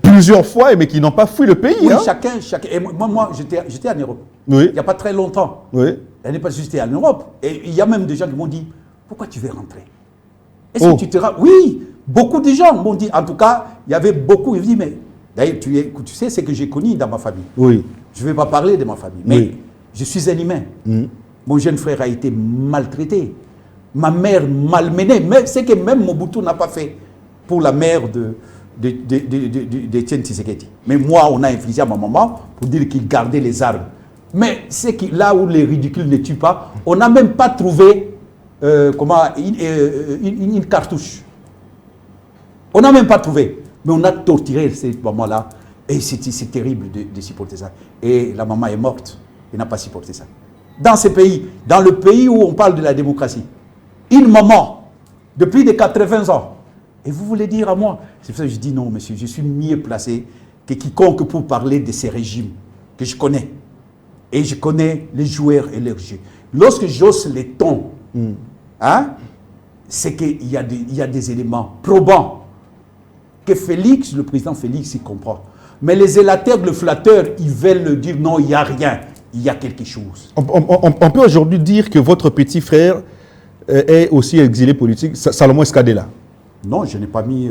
plusieurs fois, mais qui n'ont pas fui le pays. Oui, hein. chacun. Et moi j'étais en Europe. Oui. Il n'y a pas très longtemps. Oui. Elle n'est pas juste en Europe. Et il y a même des gens qui m'ont dit, pourquoi tu veux rentrer? Est-ce que tu te rends? Oui, beaucoup de gens m'ont dit, en tout cas, il y avait beaucoup. Ils me disent, mais d'ailleurs, tu sais ce que j'ai connu dans ma famille. Oui. Je ne vais pas parler de ma famille, mais je suis un humain. Mon jeune frère a été maltraité. Ma mère malmenée. Mais c'est que même Mobutu n'a pas fait pour la mère d'Etienne Tshisekedi. Mais moi, on a infligé à ma maman pour dire qu'il gardait les armes. Mais c'est que là où les ridicules ne tuent pas, on n'a même pas trouvé une cartouche. On n'a même pas trouvé. Mais on a torturé cette maman-là. Et c'est terrible de supporter ça. Et la maman est morte. Elle n'a pas supporté ça. Dans ce pays, dans le pays où on parle de la démocratie, une maman de plus de 80 ans, et vous voulez dire à moi, c'est pour ça que je dis non, monsieur, je suis mieux placé que quiconque pour parler de ces régimes que je connais. Et je connais les joueurs et leurs jeux. Lorsque j'ose les tons, c'est qu'il y a des éléments probants que Félix, le président Félix, il comprend. Mais les élateurs, le flatteur, ils veulent dire non, il n'y a rien, il y a quelque chose. On peut aujourd'hui dire que votre petit frère est aussi exilé politique, Salomon Escadela. Non, je n'ai pas mis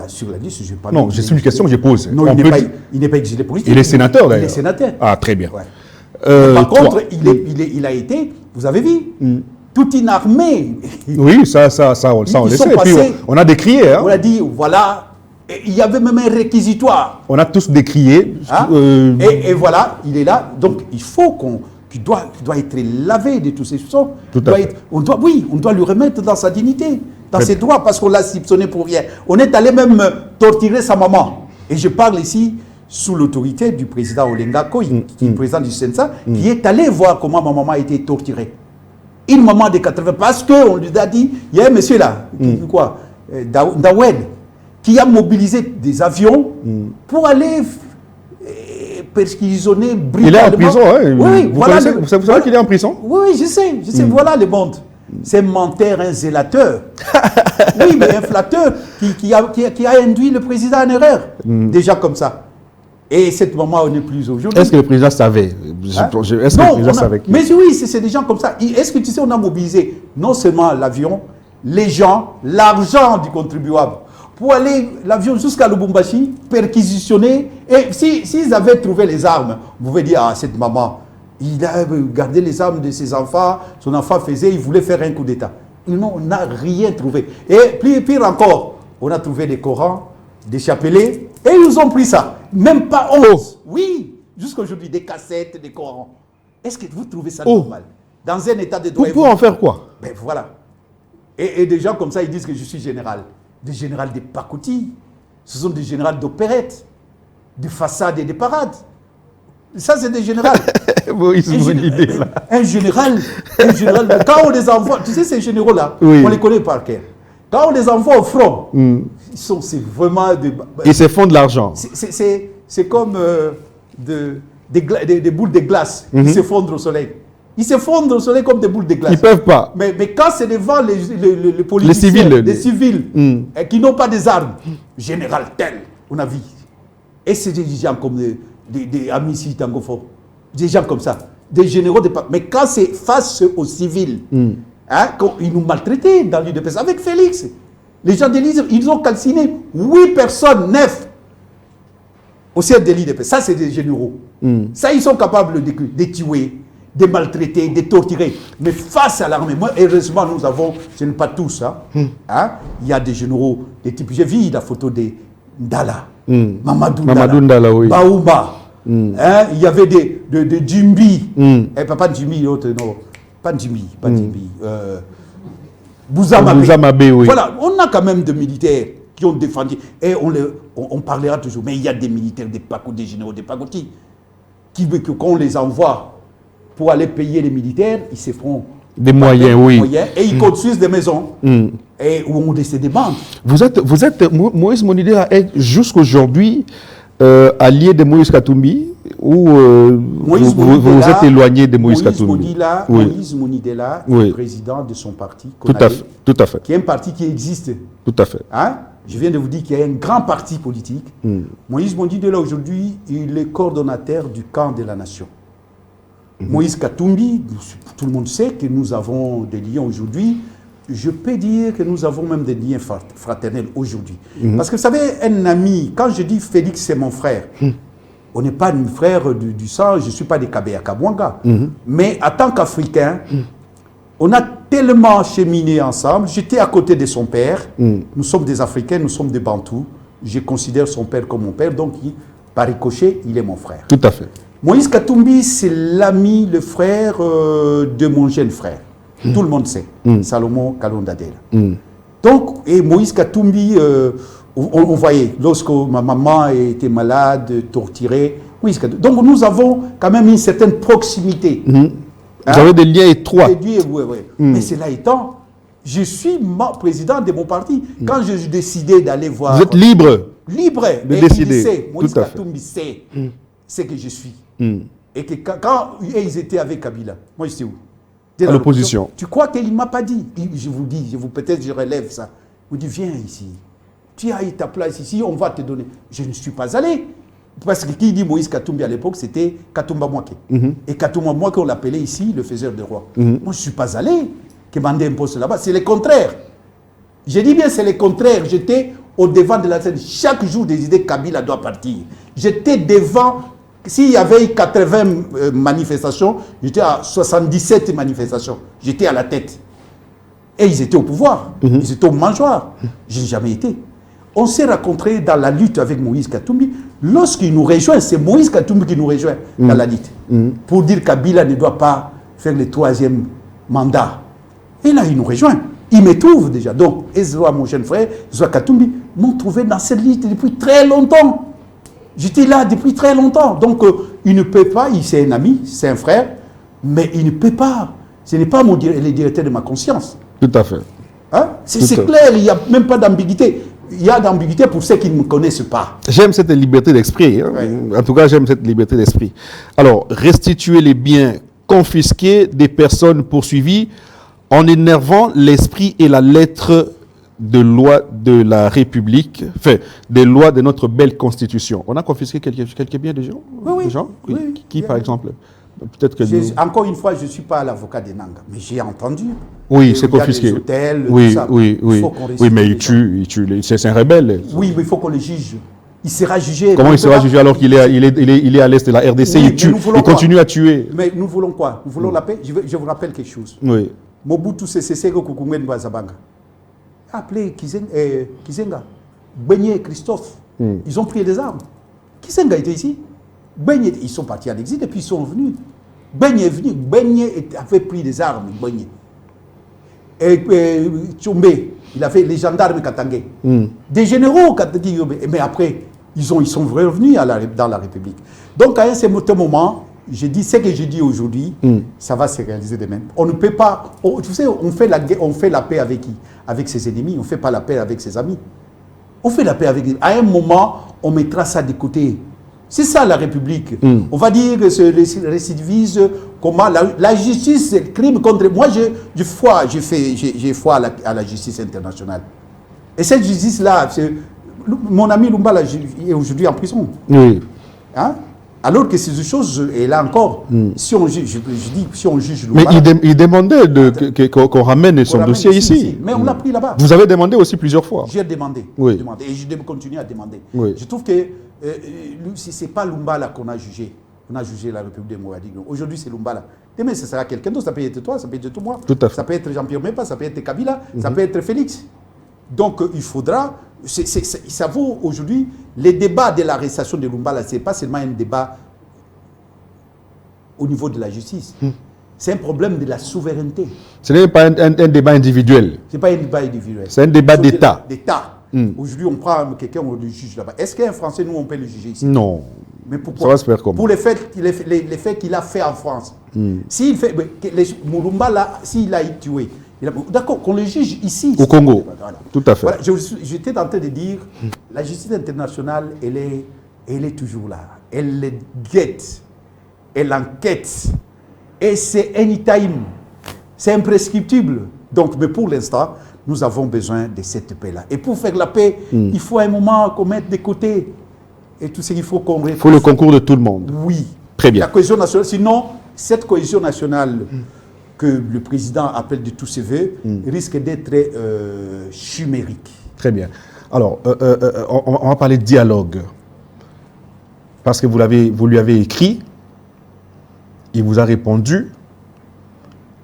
sur la liste. Pas non, c'est une question que je pose. Non, il n'est pas exilé politique. Il est sénateur d'ailleurs. Il est sénateur. Ah, très bien. Ouais. Par contre, il a été, vous avez vu, toute une armée. Oui, ça on le sait. Et puis on a décrié. Hein. On a dit, voilà, il y avait même un réquisitoire. On a tous décrié. Hein? Et voilà, il est là. Donc, il faut qu'il doit être lavé de tous ces soupçons. On doit lui remettre dans sa dignité, dans ses droits, parce qu'on l'a soupçonné pour rien. On est allé même torturer sa maman. Et je parle ici sous l'autorité du président Olenga Koyi, qui est le président du Sensa, qui est allé voir comment ma maman a été torturée. Une maman de 80, parce qu'on lui a dit, il y a un monsieur là, Dawed, qui a mobilisé des avions pour aller perquisitionner brutalement. Il est en prison, hein? Oui, vous savez qu'il est en prison? Oui, je sais, voilà le monde. C'est un menteur, un zélateur. Oui, mais un flatteur qui a induit le président en erreur. Déjà comme ça. Et cette maman, on n'est plus aujourd'hui. Est-ce que le président savait? Est-ce que le président savait qui? Mais oui, c'est des gens comme ça. Est-ce que tu sais, on a mobilisé non seulement l'avion, les gens, l'argent du contribuable, pour aller l'avion jusqu'à Lubumbashi, perquisitionner. Et s'ils avaient trouvé les armes, vous pouvez dire, ah, cette maman, il a gardé les armes de ses enfants, son enfant il voulait faire un coup d'État. Non, on n'a rien trouvé. Et pire encore, on a trouvé des Corans, des chapelets, et ils ont pris ça. Même pas 11. Oui, jusqu'à aujourd'hui, des cassettes, des Corans. Est-ce que vous trouvez ça normal? Dans un état de droit. Pour en faire quoi? Ben voilà. Et des gens comme ça, ils disent que je suis général. Des généraux de pacotille. Ce sont des généraux d'opérette, de façades et de parades. Ça, c'est des généraux. Un général, quand on les envoie, tu sais, ces généraux-là, on les connaît par cœur. Quand on les envoie au front, c'est vraiment... Ils se font de l'argent. C'est comme des boules de glace qui se fondent au soleil. Ils se fondent au soleil comme des boules de glace. Ils ne peuvent pas. Mais quand c'est devant les politiciens, les civils qui n'ont pas des armes, général tel, on a vu. Et c'est des gens comme des amis Tangofo, des gens comme ça. des généraux, mais quand c'est face aux civils, hein, quand ils nous maltraitaient dans l'UDPS, avec Félix, les gens de l'IDPS, ils ont calciné 8 personnes, 9 au sein de l'IDPS. Ça, c'est des généraux. Ça, ils sont capables de tuer, de maltraiter, de torturer. Mais face à l'armée, moi, heureusement, nous avons, ce n'est pas tous, hein, il y a des généraux, des types. J'ai vu la photo de Ndala, Mamadou Ndala, oui. Baouma. Hein, il y avait de Djimbi, pas Djimbi, l'autre, non, pas Djimbi, Bouzamabé. Oui. Voilà, on a quand même des militaires qui ont défendu, et on parlera toujours, mais il y a des militaires, des généraux, des pagoti, quand on les envoie pour aller payer les militaires, ils se font des moyens, et ils construisent des maisons, et où on laisse des banques. Moïse Monidera est jusqu'aujourd'hui allié de Moïse Katumbi, ou vous êtes éloigné de Moïse Katumbi? Moïse Monidera est président de son parti, tout à fait. Qui est un parti qui existe. Tout à fait. Hein? Je viens de vous dire qu'il y a un grand parti politique. Moïse Monidera, aujourd'hui, il est coordonnateur du camp de la nation. Moïse Katumbi, tout le monde sait que nous avons des liens aujourd'hui. Je peux dire que nous avons même des liens fraternels aujourd'hui. Parce que vous savez, un ami, quand je dis Félix, c'est mon frère, on n'est pas un frère du sang, je ne suis pas des Kabea Kabwanga. Mais en tant qu'Africain, on a tellement cheminé ensemble. J'étais à côté de son père. Nous sommes des Africains, nous sommes des Bantous. Je considère son père comme mon père, donc par ricochet, il est mon frère. Tout à fait. Moïse Katumbi, c'est l'ami, le frère de mon jeune frère. Tout le monde sait, Salomon Kalondadela. Donc, et Moïse Katumbi, on voyait, lorsque ma maman était malade, torturée, Moïse Katumbi. Donc, nous avons quand même une certaine proximité. Vous avez des liens étroits. Mais cela étant, je suis président de mon parti. Quand j'ai décidé d'aller voir... Vous êtes libre. Libre de décider. Il sait, Moïse Katumbi sait ce que je suis. Et que quand ils étaient avec Kabila, moi j'étais où? À l'opposition. Tu crois qu'il ne m'a pas dit? Je vous dis, peut-être je relève ça. Il me dit, viens ici. Tu as ta place ici, on va te donner. Je ne suis pas allé. Parce que qui dit Moïse Katumbi à l'époque, c'était Katumba Mwake. Et Katumba Mwake, on l'appelait ici le faiseur de roi. Moi, je ne suis pas allé demander un poste là-bas. C'est le contraire. Je dis bien, c'est le contraire. J'étais au devant de la scène. Chaque jour, des idées, Kabila doit partir. J'étais devant. S'il y avait 80 manifestations, j'étais à 77 manifestations. J'étais à la tête. Et ils étaient au pouvoir. Ils étaient au mangeoire. Je n'ai jamais été. On s'est rencontrés dans la lutte avec Moïse Katumbi. Lorsqu'il nous rejoint, c'est Moïse Katumbi qui nous rejoint dans la lutte. Pour dire que Kabila ne doit pas faire le 3e mandat. Et là, il nous rejoint. Il me trouve déjà. Donc, Ezra, mon jeune frère, Ezra Katumbi, m'ont trouvé dans cette lutte depuis très longtemps. J'étais là depuis très longtemps. Donc, il ne peut pas, c'est un ami, c'est un frère, mais il ne peut pas. Ce n'est pas le directeur de ma conscience. Tout à fait. Hein? C'est clair, il n'y a même pas d'ambiguïté. Il y a d'ambiguïté pour ceux qui ne me connaissent pas. J'aime cette liberté d'esprit. Hein? En tout cas, j'aime cette liberté d'esprit. Alors, restituer les biens confisqués des personnes poursuivies en énervant l'esprit et la lettre de loi de la République, enfin, des lois de notre belle Constitution. On a confisqué quelques biens de gens? Oui. Qui, par exemple? Peut-être que encore une fois, je ne suis pas l'avocat des Nanga, mais j'ai entendu. Oui, c'est confisqué. Des hôtels, oui, tout ça. oui. Oui, mais il tue, c'est un rebelle. Oui, mais il faut qu'on le juge. Il sera jugé. Comment il sera jugé alors qu'il est à l'est de la RDC? Oui, il tue, il continue à tuer. Mais nous voulons quoi? Nous voulons la paix. Je vous rappelle quelque chose. Oui. Mobutu Sese Seko Kukumwen Bazabanga. Appelé Kizenga, Beignet, Christophe. Ils ont pris des armes. Kizenga était ici. Beignet, ils sont partis à l'exil et puis ils sont venus. Beignet est venu. Beignet avait pris des armes. Beignet. Et Tchombe, il a fait les gendarmes Katangé. Des généraux Katangé. Mais après, ils sont revenus dans la République. Donc à un certain moment, je dis ce que je dis aujourd'hui, ça va se réaliser demain. On ne peut pas. Tu sais, on fait la paix avec qui? Avec ses ennemis. On ne fait pas la paix avec ses amis. On fait la paix avec. À un moment, on mettra ça de côté. C'est ça la République. On va dire que ce récidivise, comment la justice, c'est le crime contre. Moi, j'ai foi à la justice internationale. Et cette justice-là, mon ami Lumbala est aujourd'hui en prison. Oui. Hein? Alors que ces choses, et là encore, si on juge, je dis, si on juge Mais Lumbala, il demandait qu'on ramène son ramène dossier ici. ici. Mais on l'a pris là-bas. Vous avez demandé aussi plusieurs fois. J'ai demandé, Oui. j'ai demandé, et je vais continuer à demander. Oui. Je trouve que si ce n'est pas Lumbala qu'on a jugé, on a jugé la République de Ouagadougou. Aujourd'hui, c'est Lumbala. Demain, ce sera quelqu'un d'autre. Ça peut être toi, ça peut être moi. Tout à fait. Ça peut être Jean-Pierre Mempa, ça peut être Kabila, ça peut être Félix. Donc, il faudra... ça vaut aujourd'hui... Les débats de l'arrestation de Lumbala, ce n'est pas seulement un débat au niveau de la justice. C'est un problème de la souveraineté. Ce n'est pas un débat individuel. Ce n'est pas un débat individuel. C'est un débat d'État. D'État. Aujourd'hui, on prend quelqu'un, on le juge là-bas. Est-ce qu'un Français, nous, on peut le juger ici? Non. Mais pourquoi? Ça va se faire comment? Pour les faits qu'il a fait en France. S'il fait... Moulumba, là, s'il a été tué, d'accord, qu'on le juge ici. Au Congo. Voilà. Tout à fait. Voilà, j'étais en train de dire, la justice internationale, elle est toujours là. Elle guette. Elle enquête. Et c'est anytime. C'est imprescriptible. Donc, mais pour l'instant, nous avons besoin de cette paix-là. Et pour faire la paix, il faut un moment qu'on mette de côté. Et tout ce qu'il faut qu'on... Il faut le concours de tout le monde. Oui. Très bien. La cohésion nationale. Sinon, cette cohésion nationale que le président appelle de tous ses voeux risque d'être chimérique. Très bien. Alors, on va parler de dialogue. Parce que vous lui avez écrit, il vous a répondu.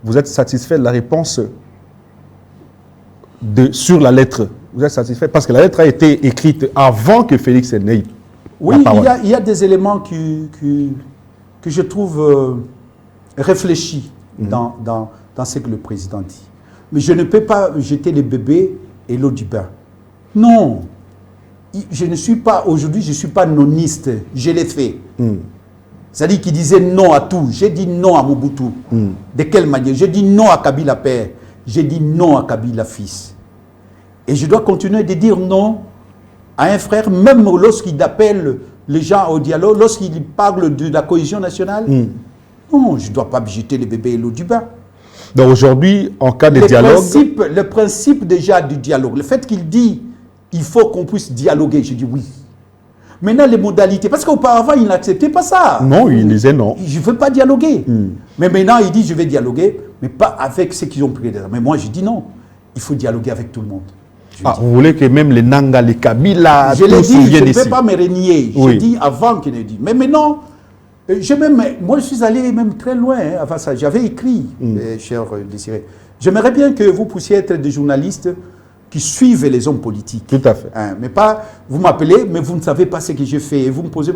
Vous êtes satisfait de la réponse sur la lettre. Vous êtes satisfait parce que la lettre a été écrite avant que Félix n'ait oui, la parole. Il y a des éléments que je trouve réfléchis dans ce que le président dit. Mais je ne peux pas jeter le bébé et l'eau du bain. Non. Je ne suis pas, aujourd'hui, je ne suis pas noniste. Je l'ai fait. C'est-à-dire qu'il disait non à tout. J'ai dit non à Mobutu. De quelle manière? J'ai dit non à Kabila père. J'ai dit non à Kabila fils. Et je dois continuer de dire non à un frère, même lorsqu'il appelle les gens au dialogue, lorsqu'il parle de la cohésion nationale. Non, je ne dois pas jeter le bébé et l'eau du bain. Donc aujourd'hui, en cas de dialogue... Le principe déjà du dialogue, le fait qu'il dit il faut qu'on puisse dialoguer, je dis oui. Maintenant, les modalités, parce qu'auparavant, il n'acceptait pas ça. Non, il disait non. Je ne veux pas dialoguer. Mais maintenant, il dit je vais dialoguer, mais pas avec ceux qui ont pris des armes. Mais moi, je dis non. Il faut dialoguer avec tout le monde. Vous voulez que même les Nanga, les Kabila, je l'ai dit, je ne ici. peux pas me renier. Oui. Je dis avant qu'il ait dit. Mais maintenant, moi, je suis allé même très loin avant ça. J'avais écrit, cher Désiré, j'aimerais bien que vous puissiez être des journalistes qui suivent les hommes politiques. Tout à fait. Mais pas, vous m'appelez, mais vous ne savez pas ce que j'ai fait. Et vous me posez,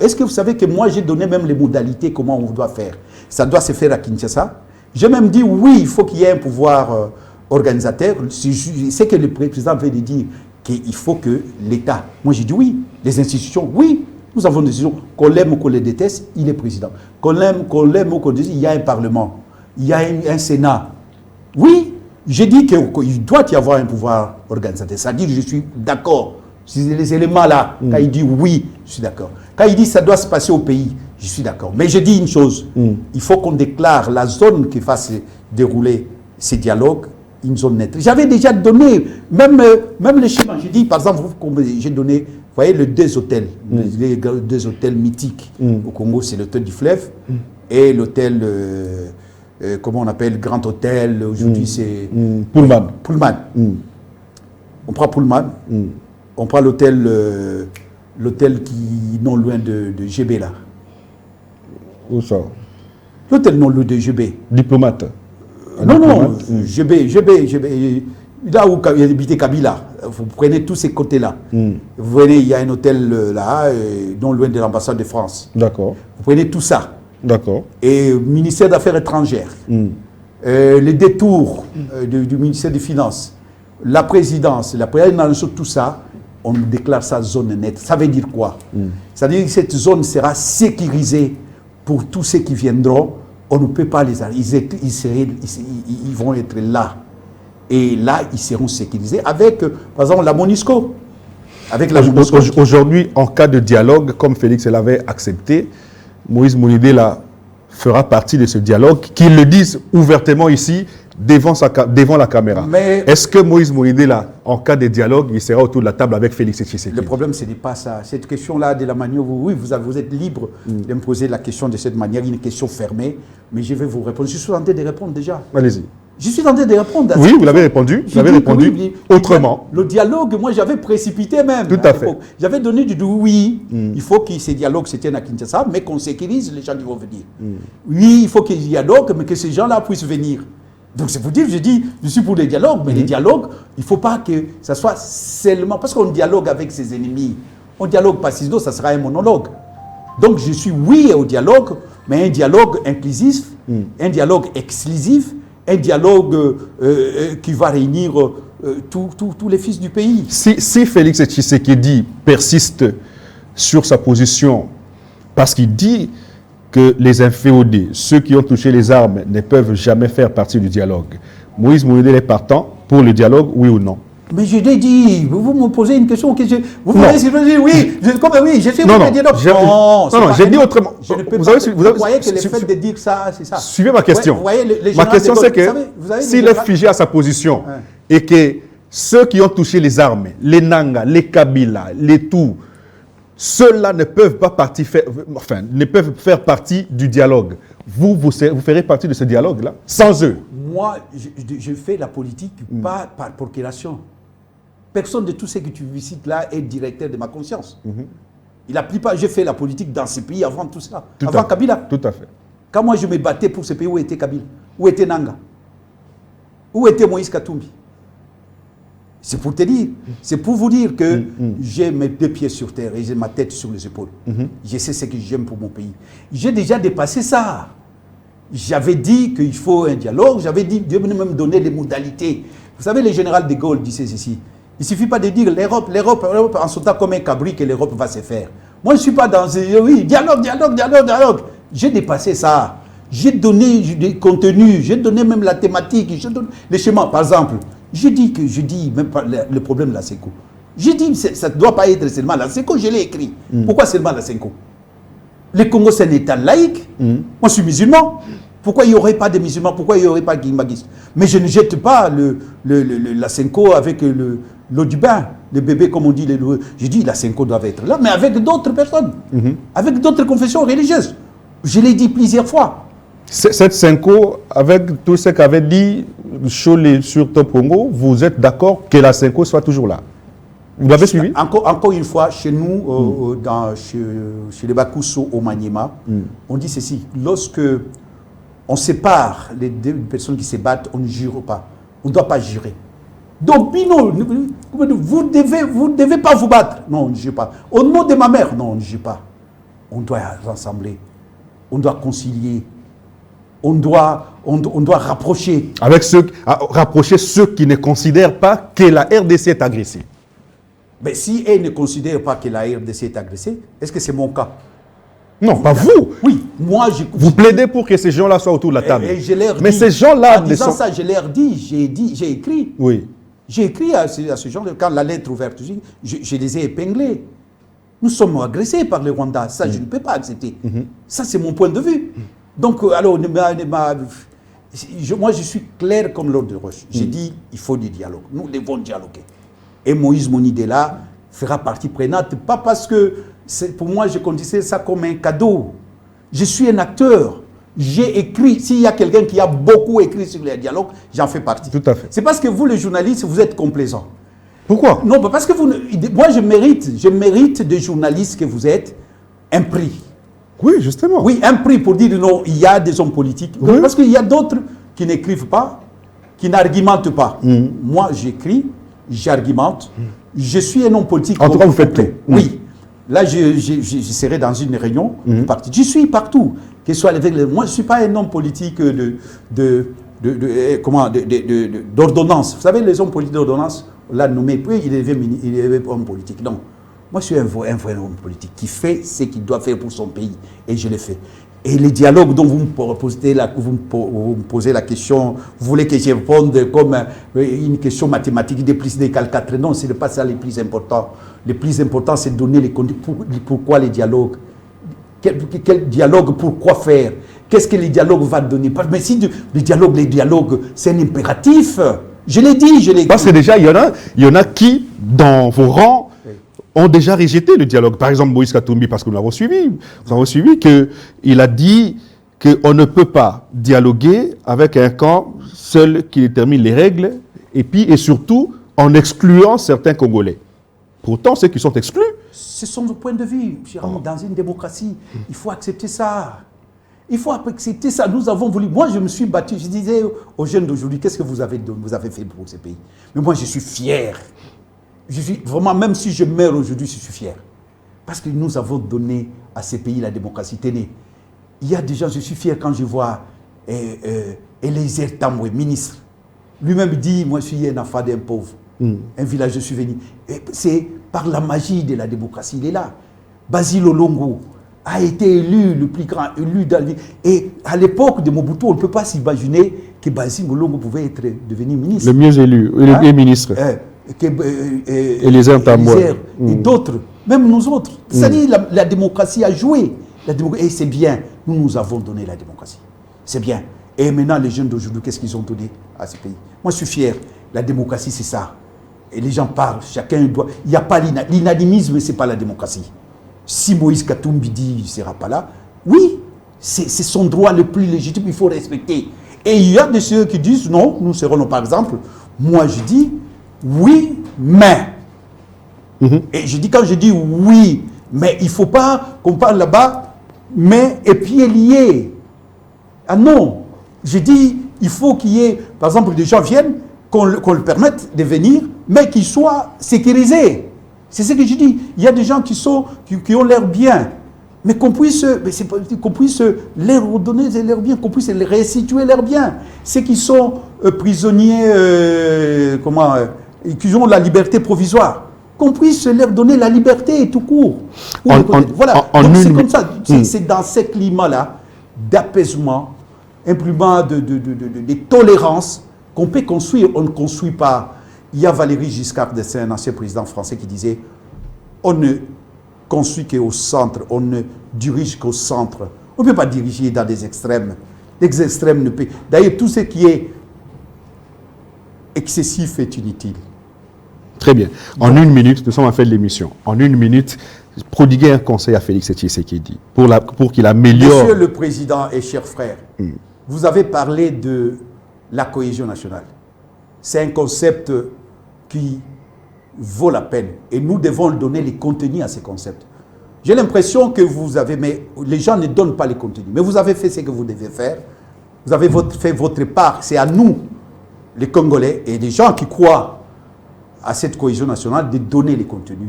est-ce que vous savez que moi, j'ai donné même les modalités, comment on doit faire? Ça doit se faire à Kinshasa. J'ai même dit, oui, il faut qu'il y ait un pouvoir organisateur. C'est que le président veut dire qu'il faut que l'État... Moi, j'ai dit oui. Les institutions, oui. Nous avons des institutions. Qu'on l'aime ou qu'on les déteste, il est président. Qu'on l'aime ou qu'on dise, il y a un Parlement. Il y a un Sénat. Oui. J'ai dit qu'il doit y avoir un pouvoir organisateur. C'est-à-dire que je suis d'accord. C'est les éléments là. Quand il dit oui, je suis d'accord. Quand il dit que ça doit se passer au pays, je suis d'accord. Mais je dis une chose. Il faut qu'on déclare la zone qui va se dérouler ces dialogues, une zone neutre. J'avais déjà donné, même les schémas. J'ai dit, par exemple, j'ai donné, vous voyez, les deux hôtels. Les deux hôtels mythiques au Congo, c'est l'hôtel du fleuve et l'hôtel... comment on appelle, Grand Hôtel, aujourd'hui c'est... Pullman. Pullman. On prend Pullman, on prend l'hôtel qui non loin de GB là. Où ça? L'hôtel non loin de GB. Diplomate. Non, GB, là où il habitait Kabila. Vous prenez tous ces côtés-là. Vous voyez, il y a un hôtel là, non loin de l'ambassade de France. D'accord. Vous prenez tout ça. D'accord. Et ministère d'Affaires étrangères, les détours du ministère des Finances, la présidence, tout ça, on déclare ça zone nette. Ça veut dire quoi? Ça veut dire que cette zone sera sécurisée pour tous ceux qui viendront. On ne peut pas les arrêter. Ils vont être là. Et là, ils seront sécurisés avec, par exemple, la MONUSCO. Avec la MONUSCO. Aujourd'hui, en cas de dialogue, comme Félix l'avait accepté, Moïse Mounidé fera partie de ce dialogue, qu'il le dise ouvertement ici, devant la caméra. Mais est-ce que Moïse Moïse, là, en cas de dialogue, il sera autour de la table avec Félix Tshisekedi? le problème, ce n'est pas ça. Cette question-là, de la manière où vous êtes libre de me poser la question de cette manière, une question fermée, mais je vais vous répondre. Je suis en train de répondre déjà. Allez-y. Je suis en train de répondre. Oui, vous l'avez répondu. Vous l'avez répondu autrement. Le dialogue, moi, j'avais précipité même. Tout à fait. J'avais donné du oui. Il faut que ces dialogues se tiennent à Kinshasa, mais qu'on sécurise les gens qui vont venir. Oui, il faut qu'il y ait des dialogues, mais que ces gens-là puissent venir. Donc, c'est pour dire, je dis, je suis pour les dialogues, mais les dialogues, il ne faut pas que ça soit seulement... Parce qu'on dialogue avec ses ennemis. On dialogue pas, sinon ça sera un monologue. Donc, je suis oui au dialogue, mais un dialogue inclusif, un dialogue exclusif, un dialogue qui va réunir tous les fils du pays. Si Félix Tshisekedi persiste sur sa position, parce qu'il dit que les inféodés, ceux qui ont touché les armes, ne peuvent jamais faire partie du dialogue, Moïse Moïse est partant pour le dialogue, oui ou non? Mais je l'ai dit, vous me posez une question que vous Non. pouvez dire oui, j'ai fait Non, le non, dialogue. non, j'ai dit autrement. Je ne peux Vous pas. avez- Vous voyez que le fait de dire ça, c'est ça. Suivez ma question. Vous voyez, les Ma généraux question, de c'est Gaulle, que vous savez, s'il les est généraux- figé à sa position Ouais. et que ceux qui ont touché les armes, les Nanga, les Kabila, les Tout, ceux-là ne peuvent pas ne peuvent faire partie du dialogue. Vous ferez partie de ce dialogue-là, sans eux. Moi, je fais la politique pas par procuration. Personne de tous ceux que tu visites là est directeur de ma conscience. Il applique pas. J'ai fait la politique dans ces pays avant tout ça, Tout avant à fait. Kabila. Tout à fait. Quand moi je me battais pour ce pays, où était Kabila? Où était Nanga? Où était Moïse Katumbi? C'est pour te dire, c'est pour vous dire que j'ai mes deux pieds sur terre et j'ai ma tête sur les épaules. Je sais ce que j'aime pour mon pays. J'ai déjà dépassé ça. J'avais dit qu'il faut un dialogue, j'avais dit, Dieu venait même donner les modalités. Vous savez, le général de Gaulle disait ceci. Il ne suffit pas de dire l'Europe en sautant comme un cabri que l'Europe va se faire. Moi, je ne suis pas dans oui, dialogue. J'ai dépassé ça. J'ai donné des contenus, j'ai donné même la thématique, j'ai donné les schémas. Par exemple, je dis même pas le problème de la SECO. J'ai dit ça ne doit pas être seulement la SECO, je l'ai écrit. Pourquoi seulement la SECO? Le Congo, c'est un État laïque. Moi, je suis musulman. Pourquoi il n'y aurait pas de musulmans? Pourquoi il n'y aurait pas de guimaguistes? Mais je ne jette pas la SECO avec l'eau du bain, le bébé, comme on dit. Je dis la SECO doit être là, mais avec d'autres personnes, avec d'autres confessions religieuses. Je l'ai dit plusieurs fois. Cette Senko, avec tout ce qu'avait dit Cholet sur Top Congo, vous êtes d'accord que la Senko soit toujours là? Vous l'avez suivi? Encore une fois, chez nous, chez les Bakuso au Maniema, on dit ceci. Lorsque on sépare les deux personnes qui se battent, on ne jure pas. On ne doit pas jurer. Donc, non, vous ne devez pas vous battre. Non, on ne jure pas. Au nom de ma mère, non, on ne jure pas. On doit rassembler. On doit concilier. On doit rapprocher. Rapprocher ceux qui ne considèrent pas que la RDC est agressée. Mais si elle ne considère pas que la RDC est agressée, est-ce que c'est mon cas? Non, pas vous. Oui, moi Vous plaidez pour que ces gens-là soient autour de la table. Et je leur Mais dis, ces gens-là en disant ça, je leur dis, j'ai écrit. Oui. J'ai écrit à ce genre, quand la lettre ouverte, je les ai épinglés. Nous sommes agressés par le Rwanda. Ça, je ne peux pas accepter. Ça, c'est mon point de vue. Donc, alors, moi, je suis clair comme l'ordre de roche. J'ai dit, il faut du dialogue. Nous devons dialoguer. Et Moïse Monidela fera partie prenante, pas parce que, pour moi, je considère ça comme un cadeau. Je suis un acteur. J'ai écrit, s'il y a quelqu'un qui a beaucoup écrit sur les dialogues, j'en fais partie. Tout à fait. C'est parce que vous, les journalistes, vous êtes complaisants. Pourquoi? Non, parce que moi, je mérite des journalistes que vous êtes un prix. Oui, justement. Oui, un prix pour dire non, il y a des hommes politiques. Oui. Parce qu'il y a d'autres qui n'écrivent pas, qui n'argumentent pas. Moi, j'écris, j'argumente. Je suis un homme politique. En tout cas, vous faites tout. Oui. Là, je serai dans une réunion du parti. Je suis partout. Que ce soit avec moi, je ne suis pas un homme politique d'ordonnance. Vous savez, les hommes politiques d'ordonnance, on l'a nommé, puis il est homme politique. Non. Moi, je suis un vrai homme politique qui fait ce qu'il doit faire pour son pays. Et je l'ai fait. Et les dialogues dont vous me posez la question, vous voulez que je réponde comme une question mathématique de plus de 4. Non, ce n'est pas ça le plus important. Le plus important, c'est de donner les conditions. Pourquoi les dialogues? Quel dialogue, pourquoi faire? Qu'est-ce que le dialogue va donner? Mais si les dialogues, c'est un impératif. Je l'ai dit, Parce que déjà, il y en a qui, dans vos rangs, ont déjà rejeté le dialogue. Par exemple, Moïse Katumbi, parce que nous avons suivi qu'il a dit qu'on ne peut pas dialoguer avec un camp seul qui détermine les règles, et surtout en excluant certains Congolais. Pourtant, ceux qui sont exclus... Ce sont nos points de vue. Dans une démocratie, il faut accepter ça. Il faut accepter ça. Nous avons voulu... Moi, je me suis battu. Je disais aux jeunes d'aujourd'hui, qu'est-ce que vous avez fait pour ces pays? Mais moi, je suis fier. Je suis vraiment, même si je meurs aujourd'hui, je suis fier. Parce que nous avons donné à ces pays la démocratie. Tenez, il y a des gens, je suis fier quand je vois Eliezer Tambwe, ministre. Lui-même dit, moi, je suis un enfant d'un pauvre. Un village, je suis venu. C'est par la magie de la démocratie, il est là. Basile Olongo a été élu, le plus grand élu dans le... Et à l'époque de Mobutu, on ne peut pas s'imaginer que Basile Olongo pouvait devenir ministre. Le mieux élu, le ministre. Eliezer Tambwe. Et d'autres, même nous autres. C'est-à-dire la démocratie a joué. Et c'est bien, nous avons donné la démocratie. C'est bien. Et maintenant, les jeunes d'aujourd'hui, qu'est-ce qu'ils ont donné à ce pays? Moi, je suis fier. La démocratie, c'est ça. Et les gens parlent, chacun doit... Il n'y a pas l'inanimisme, ce n'est pas la démocratie. Si Moïse Katumbi dit qu'il ne sera pas là, oui, c'est son droit le plus légitime, il faut respecter. Et il y a de ceux qui disent, non, nous serons, par exemple, moi je dis, oui, mais. Et je dis, quand je dis oui, mais il ne faut pas qu'on parle là-bas, mais et pieds liés. Ah non, je dis, il faut qu'il y ait, par exemple, des gens viennent, qu'on le permette de venir, mais qu'ils soient sécurisés. C'est ce que je dis. Il y a des gens qui ont l'air bien, mais qu'on puisse leur redonner leur bien, qu'on puisse les restituer leur bien. Ceux qui sont prisonniers, qui ont la liberté provisoire, qu'on puisse leur donner la liberté tout court. Voilà. Donc c'est comme ça. C'est dans ce climat-là d'apaisement, imprimant de tolérance, qu'on peut construire. On ne construit pas. Il y a Valéry Giscard d'Estaing, un ancien président français, qui disait on ne construit qu'au centre, on ne dirige qu'au centre. On ne peut pas diriger dans des extrêmes. Les extrêmes ne peuvent. D'ailleurs, tout ce qui est excessif est inutile. Très bien. En une minute, nous sommes à la fin de l'émission. En une minute, prodiguer un conseil à Félix Tshisekedi pour qu'il améliore. Monsieur le Président et chers frères, vous avez parlé de la cohésion nationale. C'est un concept qui vaut la peine et nous devons donner les contenus à ces concepts. J'ai l'impression que vous avez, mais les gens ne donnent pas les contenus, mais vous avez fait ce que vous devez faire, vous avez fait votre part, c'est à nous, les Congolais et des gens qui croient à cette cohésion nationale de donner les contenus,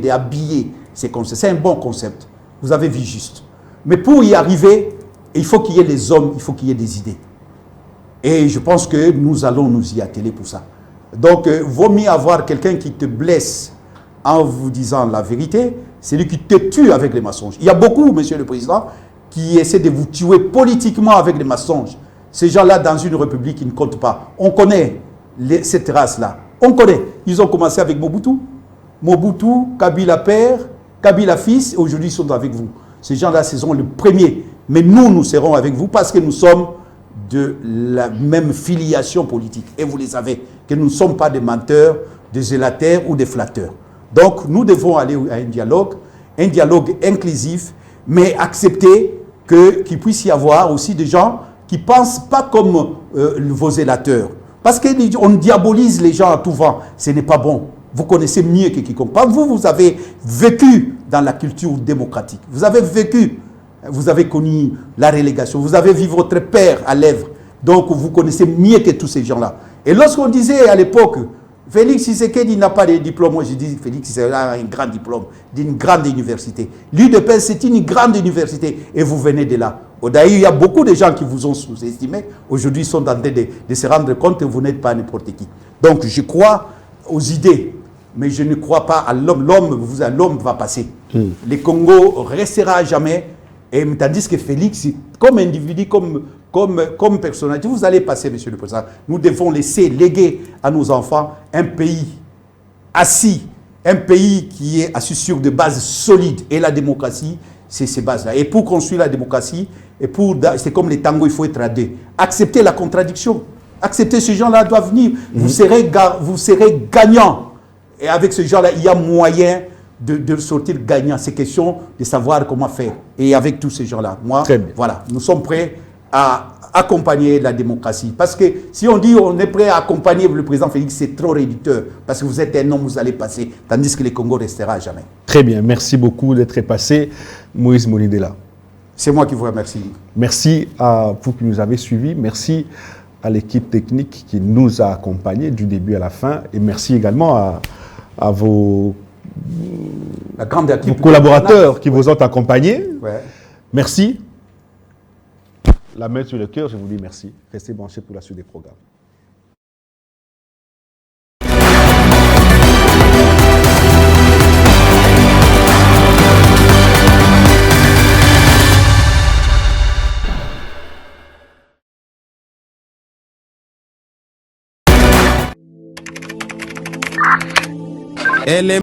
d'habiller ces concepts. C'est un bon concept, vous avez vu juste. Mais pour y arriver, il faut qu'il y ait les hommes, il faut qu'il y ait des idées. Et je pense que nous allons nous y atteler pour ça. Donc, vaut mieux avoir quelqu'un qui te blesse en vous disant la vérité, c'est lui qui te tue avec les mensonges. Il y a beaucoup, Monsieur le Président, qui essaient de vous tuer politiquement avec les mensonges. Ces gens-là, dans une république, ils ne comptent pas. On connaît cette race-là. On connaît. Ils ont commencé avec Mobutu. Mobutu, Kabila père, Kabila fils, et aujourd'hui ils sont avec vous. Ces gens-là, ce sont les premiers. Mais nous serons avec vous parce que nous sommes de la même filiation politique. Et vous le savez, que nous ne sommes pas des menteurs, des zélataires ou des flatteurs. Donc, nous devons aller à un dialogue inclusif, mais accepter qu'il puisse y avoir aussi des gens qui ne pensent pas comme vos zélateurs. Parce qu'on diabolise les gens à tout vent. Ce n'est pas bon. Vous connaissez mieux que quiconque. Vous avez vécu dans la culture démocratique. Vous avez vécu. Vous avez connu la relégation. Vous avez vu votre père à l'œuvre. Donc, vous connaissez mieux que tous ces gens-là. Et lorsqu'on disait à l'époque, Félix Tshisekedi n'a pas de diplôme, moi je dis Félix Tshisekedi a un grand diplôme d'une grande université. L'UDPS, c'est une grande université. Et vous venez de là. D'ailleurs, il y a beaucoup de gens qui vous ont sous-estimé. Aujourd'hui, ils sont en train de se rendre compte que vous n'êtes pas n'importe qui. Donc, je crois aux idées. Mais je ne crois pas à l'homme. L'homme va passer. Le Congo restera à jamais. Et tandis que Félix, comme individu, comme personnalité, vous allez passer, Monsieur le Président. Nous devons léguer à nos enfants un pays assis, un pays qui est assis sur des bases solides. Et la démocratie, ces bases-là. Et pour construire la démocratie, c'est comme les tangos, il faut être à deux. Accepter la contradiction. Accepter ces gens-là doivent venir. Vous serez gagnant. Et avec ce genre-là, il y a moyen de sortir gagnant. C'est question de savoir comment faire. Et avec tous ces gens-là, voilà, nous sommes prêts à accompagner la démocratie. Parce que si on dit on est prêt à accompagner le président Félix, c'est trop réducteur. Parce que vous êtes un homme, vous allez passer. Tandis que le Congo restera à jamais. Très bien. Merci beaucoup d'être passé, Moïse Monidela. C'est moi qui vous remercie. Merci à vous qui nous avez suivis. Merci à l'équipe technique qui nous a accompagnés du début à la fin. Et merci également à vos collaborateurs qui vous ont accompagnés. Ouais. Merci. La main sur le cœur, je vous dis merci. Restez branchés pour la suite des programmes. Elle est